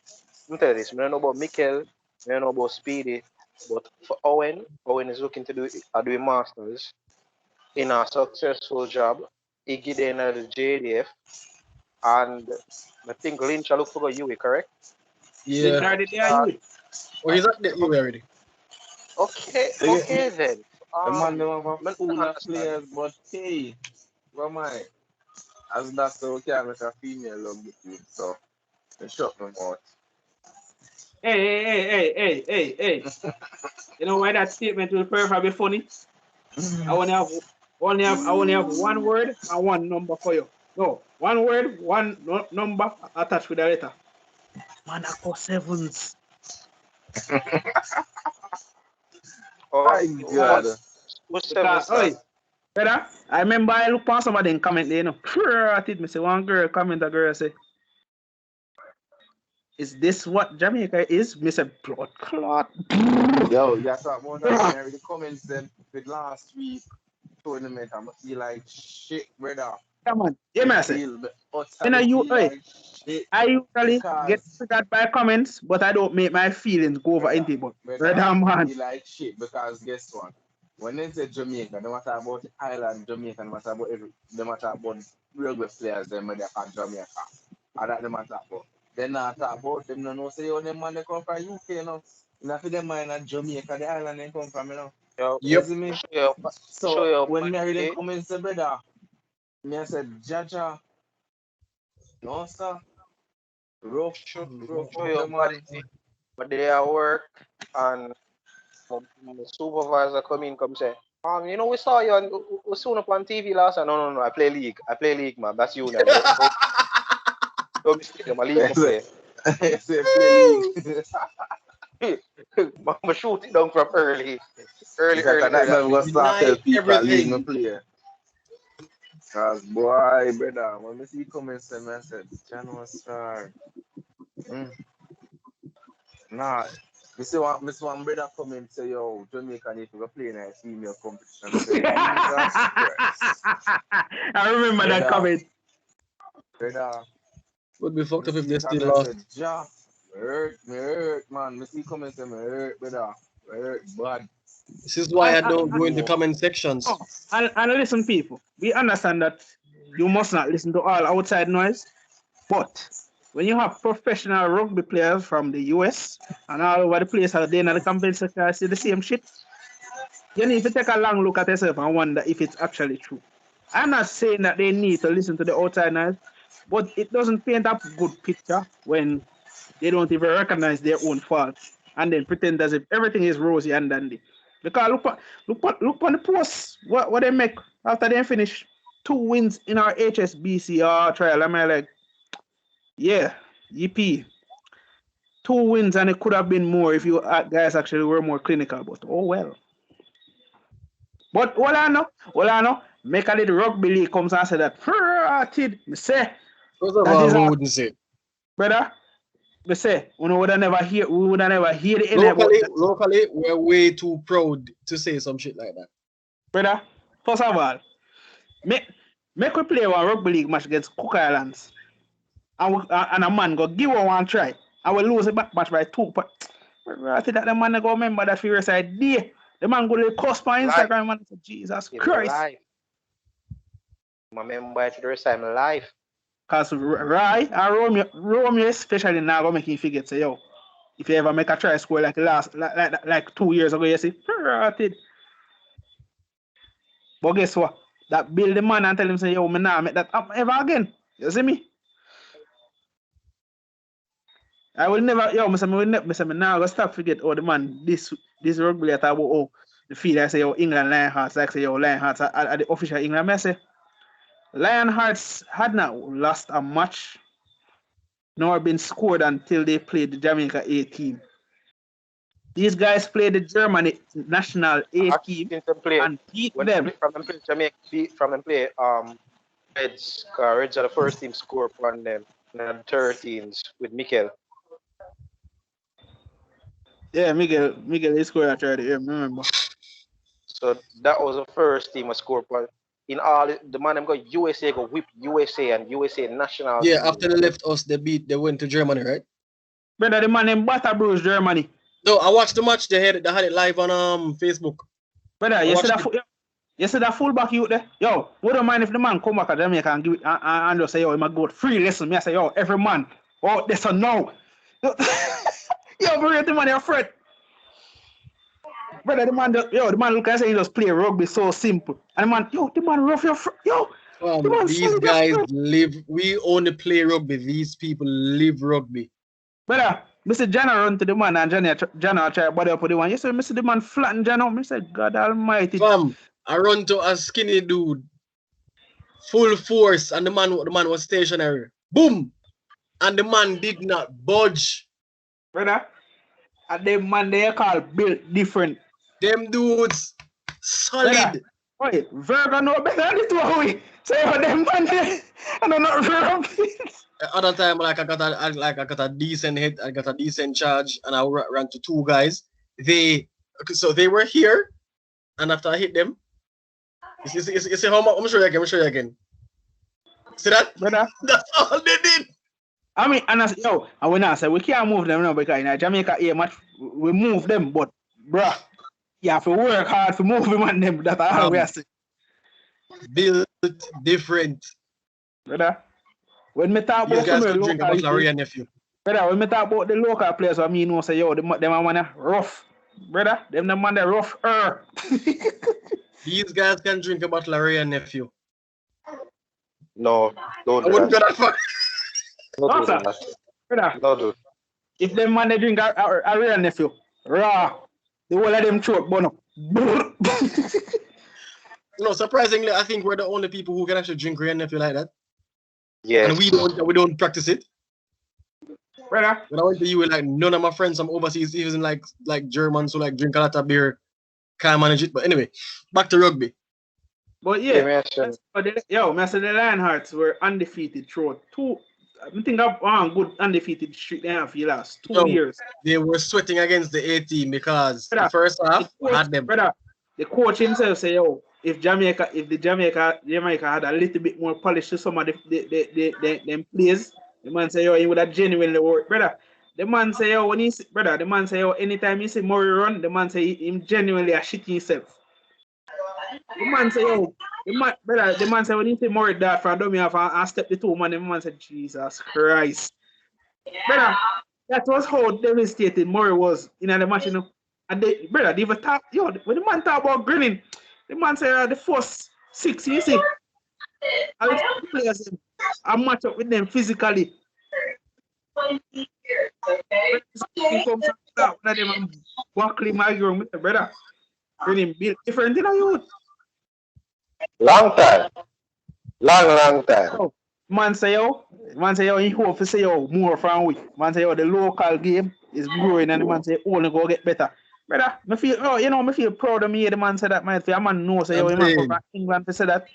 I don't know about Mikel, I don't know about Speedy, but for Owen is looking to do a master's in a successful job. He get in the JDF, and I think Lynch I look for go UA, correct? Yeah. Oh, he's at the UA already. Okay then. The man don't have a pool of players, but hey, what am I? As that's so can't make a female love the team, so they shut them out. Hey. You know why that statement will probably be funny? I only have 1 word and 1 number for you. No, 1 word, 1 number attached with a letter. Monaco Sevens. Oh God. What's Sevens? Brother, I remember I look past somebody in comment there, you know. I did me say one girl comment, a girl say, "Is this what Jamaica is?" Me say, blood clot. Yo, you talk about that in the comments then with last week tournament. I'm feel like shit, brother. Come on, yeah, man. Say, I usually get triggered by comments, but I don't make my feelings go over anything. But brother, man, feel like shit because guess what? When they say Jamaica, they matter about the island Jamaica, they matter about they matter about rugby players, they matter about Jamaica. And that they matter about. They not talk about them, no say, oh, them man they come from UK, you know. You know, for them man in Jamaica, the island they come from, you know. Yep. You see me? So when me read the comments, brother, me I said, Jaja, no sir, rough, but they are work and the supervisor come say, you know, we saw you on we soon up on TV last night. No, I play league, man. That's you now. Don't mistake them, I leave play. I'm shoot it down from early. That was start tell people leave me play. Cause boy, brother, when me see comments and I said, Channel Star. Nah, Miss one brother come and say, yo, Jamaica need to play in a female competition. I remember that comment. Brother. Would be fucked up if they still lost. Ja, me hurt, man. Me see comments and me hurt, brother. Me hurt bad. This is why I don't go in the comment sections. And listen, people, we understand that you must not listen to all outside noise, but when you have professional rugby players from the US and all over the place are there in the competition, I see the same shit. You need to take a long look at yourself and wonder if it's actually true. I'm not saying that they need to listen to the outside noise, but it doesn't paint a good picture when they don't even recognize their own fault and then pretend as if everything is rosy and dandy. Because look on the posts, what they make after they finish 2 wins in our HSBC trial. I'm like, yeah, yippee. 2 wins and it could have been more if you guys actually were more clinical, but oh well. But all I know, make a little rugby league comes and say that, me say, first of all, who wouldn't say? Brother, me say, we would have never hear the end. Locally, we're way too proud to say some shit like that. Brother, first of all, Make we play one rugby league match against Cook Islands. And a man go give one try. And we lose the back match by 2 points. I think that the man go remember that for rest of the day. The man go to post on Instagram and say, Jesus Christ. Life. I remember it for the rest of my life. Because Rai and Romeo especially now go make him forget, say, yo, if you ever make a try score like like 2 years ago, you see, rotted. But guess what? That build the man and tell him, say, yo, me nah make that up ever again. You see me? I will never, yo, me now go stop forget, oh, the man, this rugby I talk about, oh, the field, I say, yo, England Lionhearts, like say, yo, Lionhearts are the official England, I say, Lionhearts had not lost a match, nor been scored until they played the Jamaica A team. These guys played the Germany national A team and beat them. From them play Jamaica, from them play Reds are the first team score on them, and 13s with Mikel. Yeah, Miguel he scored at 30, remember. So that was the first team to score point. In all the man them go USA go whip USA and USA national. Yeah, after they left us, they went to Germany, right? Brother, the man in Butterbruce, Germany. No, I watched the match. They had it live on Facebook. Brother, you see that fullback youth there? Yo, wouldn't mind if the man come back at Jamaica and give it and just say, yo, he might go free lesson. Me I say, yo, every man. Oh, that's a no. Yo, bro, the man you're afraid. Brother, the man look at say he just play rugby so simple. And the man rough your yo. These guys live. We only play rugby. These people live rugby. Brother, Mr. Jana run to the man and Jana try body up with the one. You say, Mr. the man flatten Jana. I said, God Almighty. I run to a skinny dude, full force, and the man was stationary. Boom, and the man did not budge. Brother, and them man they call built different. Them dudes solid. Wait, Virgo no better than the two of we. Say them man they, I don't know Virgo. Other time, like I got a decent hit, I got a decent charge, and I ran to 2 guys. They were here, and after I hit them, you see how much? I'm show you again. See that? Brother? That's all they did. I mean, and when I say we can't move them now because in Jamaica A match we move them, but bruh, you have to work hard to move them and them. That's all we are saying. Built different. Brother. When me talk about guys could drink about Larry and nephew. Brother, when me talk about the local players, I mean, say, yo, them man rough. Brother, them the man that rough. These guys can drink about Larry and nephew. No, don't I wouldn't go that far. Brother, no, dude. If them man they drink a real nephew, raw, the whole of them choke, bono. No, surprisingly, I think we're the only people who can actually drink real nephew like that. Yeah. And we don't practice it. Brother. When I went to you, like none of my friends from overseas, even like Germans who like drink a lot of beer, can't manage it. But anyway, back to rugby. But yeah, the Lionhearts were undefeated throughout I think I've good undefeated streak they have for the last 2 years. They were sweating against the A team because the first half had them. Brother, the coach himself say, yo, if Jamaica had a little bit more polish to some of them players, the man say, yo, he would have genuinely worked. Brother, the man say, yo, anytime you see Murray run, the man say him genuinely a shit himself. The man say, yo, the man say when you see Murray dart from dummy off and step the 2 man, the man said, Jesus Christ. Brother, that was how devastated Murray was in the match, you know. And they even talk, yo, when the man talk about grinning, the man say the first 6, you see, I players I match up with them physically. He comes out, one of them walking my room with the brother. Grinning built different than you. Long time. Long time. Oh, man say yo, he hope to say yo more from we. Man say yo, the local game is growing and the man say only go get better. Brother, me feel proud of me. The man said that, man. A man knows say yo, he man come from England to say that.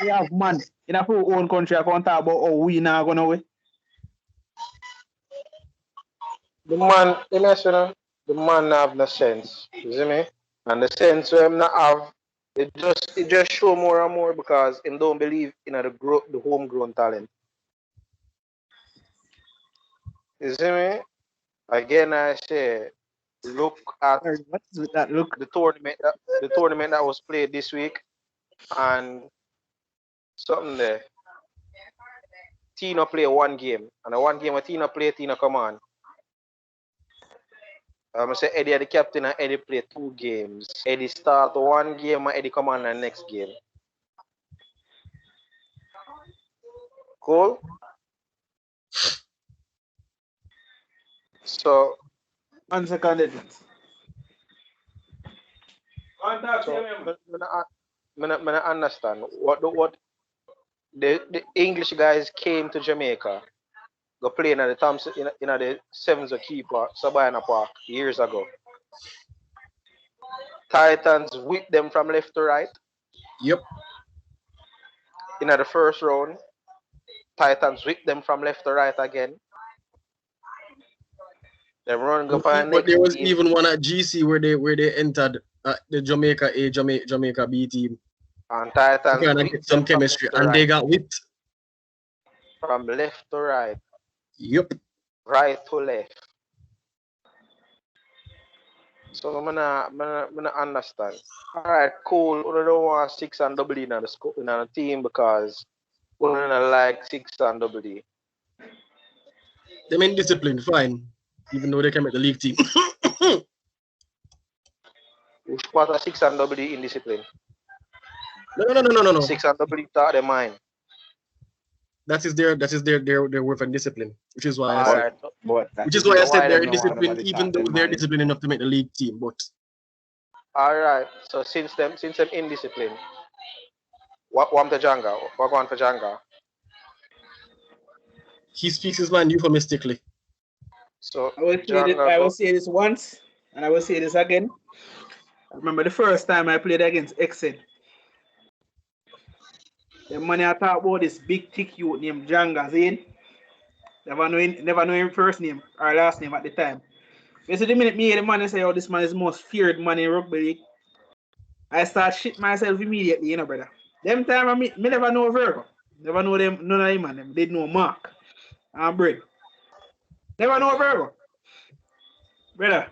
We have man in our own country. I can't talk about how we now gonna win. The man, the man have no sense. You see me? And the sense we not have It just show more and more because him don't believe in the homegrown talent. You see me? Again, I say, look at What is with that look? the tournament that was played this week, and something there. Tina play one game, and the one game where Tina play, Tina come on. I say Eddie the captain and Eddie play 2 games. Eddie start one game and Eddie come on the next game. Cool? So, 1 second. I understand what the English guys came to Jamaica, go play in the Thompson in the Sevens keeper Sabina Park years ago. Titans whipped them from left to right. Yep. In the first round, Titans whipped them from left to right again. They run go for But there was team. even one at GC where they entered the Jamaica A Jamaica B team. And Titans trying to get some chemistry, and they got whipped from left to right. Yep. Right to left. So I'm gonna understand. All right, cool. We don't want 6 and double in the team because we don't like 6 and double D. They mean discipline, fine. Even though they came at the league team. Which part of 6 and double D in discipline? No. 6 and double D taught their mind. That is their worth and discipline, which is why I said. Which is why I said they're disciplined, even though they're disciplined enough to make the league team. But all right. So since them indisciplined, what for Janga? What going for Janga? He speaks his mind euphemistically. So I will say this once, and I will say this again. I remember the first time I played against Exed. The money I talk about this big thick youth named Janga Zane. Never know him first name or last name at the time. You see the minute me hear the man say, oh, this man is the most feared man in rugby league, I start shit myself immediately, you know, brother. Them time I never know Virgo. Never know them, none of them, and them. They know Mark and Bread. Never know Virgo. Brother,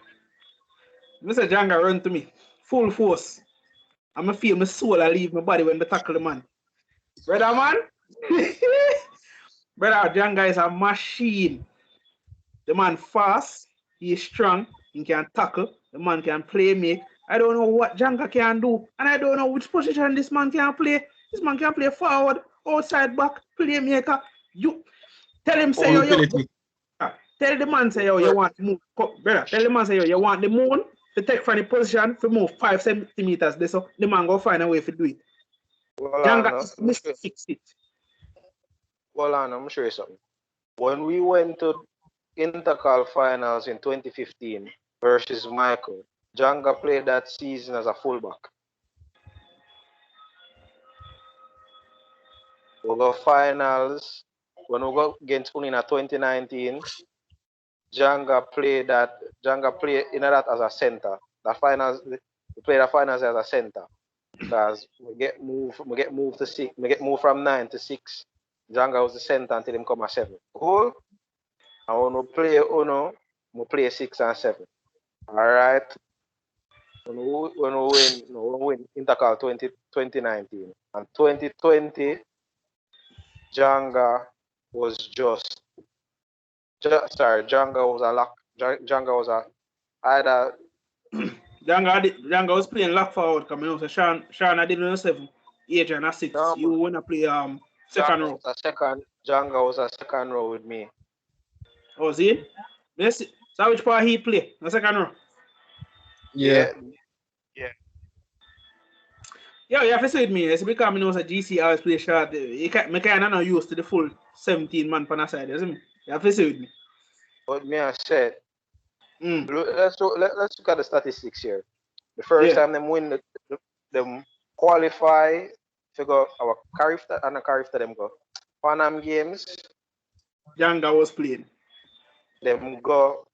Mr. Janga run to me, full force. I'ma feel my soul I leave my body when they tackle the man. Brother, man. Brother, Janga is a machine. The man fast, he is strong, he can tackle, the man can play make. I don't know what Janga can do, and I don't know which position this man can play. This man can play forward, outside back, playmaker. You tell him say yo, tell the man say yo, you want to move, brother. Tell the man say yo, you want the moon to take from the position to move 5 centimeters. So the man go find a way to do it. Well, Janga is Mr. Fix it. Well, I'm sure something. When we went to Intercal finals in 2015 versus Michael, Janga played that season as a fullback. We go finals when we go against Unina 2019. Janga played in that as a center. We played the finals as a center because we get moved to 6. We get moved from 9 to 6. Janga was the center until him come at 7. Cool. And when we play Uno, we play 6 and 7. All right. When we win Intercal 2019 and 2020, Janga was Janga was either. Janga was playing lock forward coming out. So Sean I did on 7, Adrian at 6. No, you wanna play second row. Janga was a second row with me. Oh, is he? Yes. So which part he play? The second row. Yeah. Yeah, you have to say with me. It's because I know a GC always play short. Me kind of not used to the full 17 man on the side, isn't it? You have to say with me. But me I said, let's look at the statistics here. The first time them win them qualify, figure our character and a character them go. Panam games. Janga was playing. Them go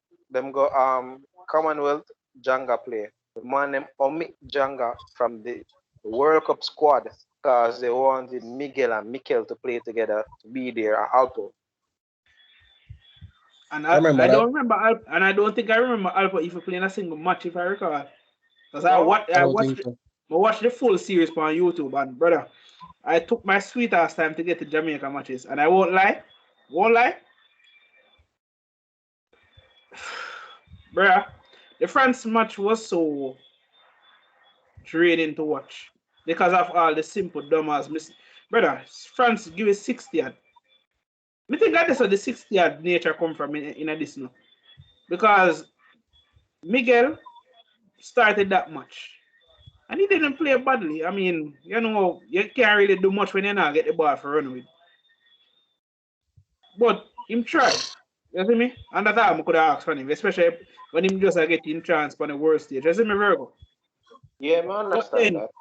Commonwealth Janga play. The man them omit Janga from the World Cup squad because they wanted Miguel and Mikel to play together to be there at Alpo. And I remember I that. don't remember and I don't think I remember Alpha if playing a single match if I recall. Because No? I don't think so. I watched the full series on YouTube, and brother, I took my sweet ass time to get to Jamaica matches, and I won't lie, brother, the France match was so draining to watch because of all the simple dumbass miss. Brother, France give it 60 yard. I think that's where the 60 yard nature come from in this now. Because Miguel started that match. And he didn't play badly. I mean, you know, you can't really do much when you not get the ball for run with. But him tried. You see me? And that time I could have asked for him, especially when him just get in chance on the worst stage. You see me, Virgo? Yeah, man, understand that.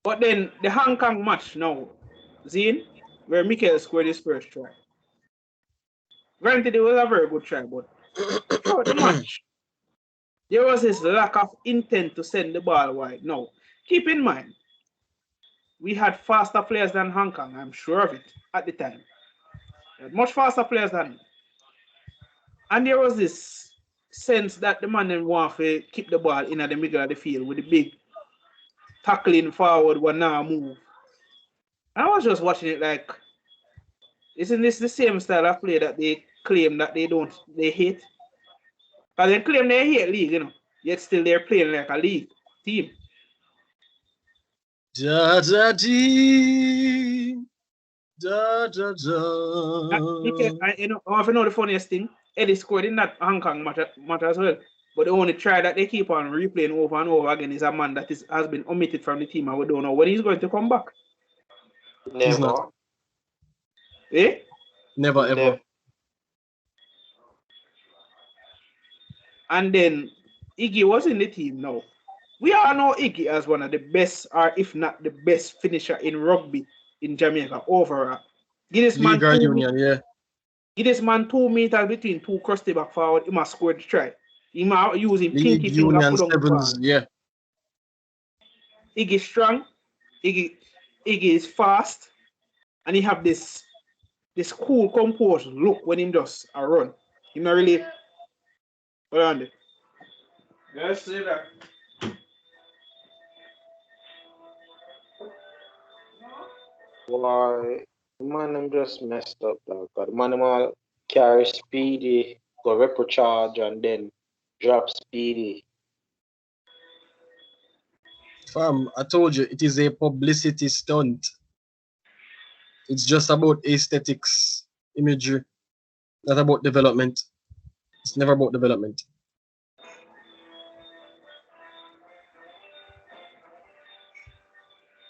But then the Hong Kong match now, Zine, where Mikel scored his first try. Granted, it was a very good try, but throughout the match, there was this lack of intent to send the ball wide. Now, keep in mind, we had faster players than Hong Kong, I'm sure of it, at the time. We had much faster players than him. And there was this sense that the man didn't want to keep the ball in the middle of the field with the big tackling forward one now move. And I was just watching it like, isn't this the same style of play that they claim that they hate? Because they claim they hate league, you know, yet still they're playing like a league team. Da da dee, da da da. You know, I know the funniest thing. Eddie scored in that Hong Kong match as well. But the only try that they keep on replaying over and over again is a man that has been omitted from the team, and we don't know when he's going to come back. He's not. Eh? Never ever. And then Iggy was in the team now. We all know Iggy as one of the best, or if not the best finisher in rugby in Jamaica overall. Give this man Give this man 2 meters between two crusty back forward. He must score the try. He must use him pinky finger put on sevens, yeah. Iggy strong. Iggy is fast, and he have this cool, composed look when he just a run. He not really. Hold on there. Let's see that. Why, man, I'm just messed up, dog. The man, I'm all carry speedy, go repro charge, and then drop speedy. Fam, I told you, it is a publicity stunt. It's just about aesthetics, imagery, not about development. It's never about development.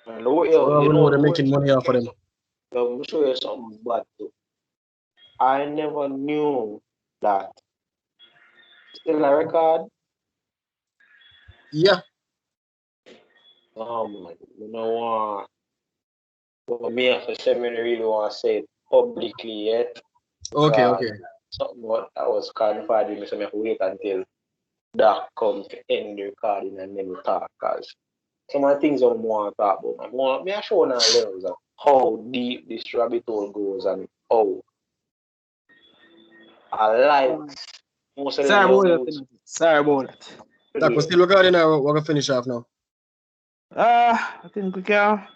And you know they're making money off of them. Let me show you something bad too. I never knew that. Still a record? Yeah. Man, you know what me as a seminary really want to say it publicly yet. Okay. Something what I was confiding me, so I have to wait until that comes to end the recording and then we talk. Because some of the things I want to talk about, I show now levels of how deep this rabbit hole goes and how I like most of the Sorry about that. That was still recording or we're going to finish off now? I think we can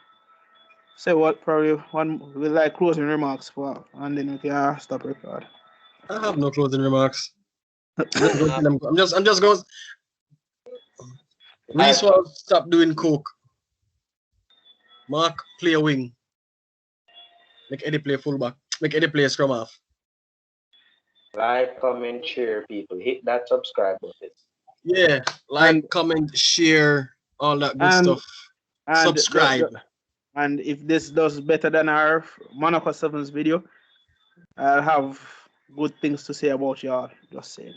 say what probably one with like closing remarks for, and then we can stop record. I have no closing remarks. I'm just going. Reese will stop doing coke. Mark play a wing. Make Eddie play fullback. Make Eddie play scrum half. Like, comment, share, people. Hit that subscribe button. Yeah, like, comment, share, all that good stuff. And subscribe. And if this does better than our Monaco 7's video, I'll have good things to say about y'all. Just saying.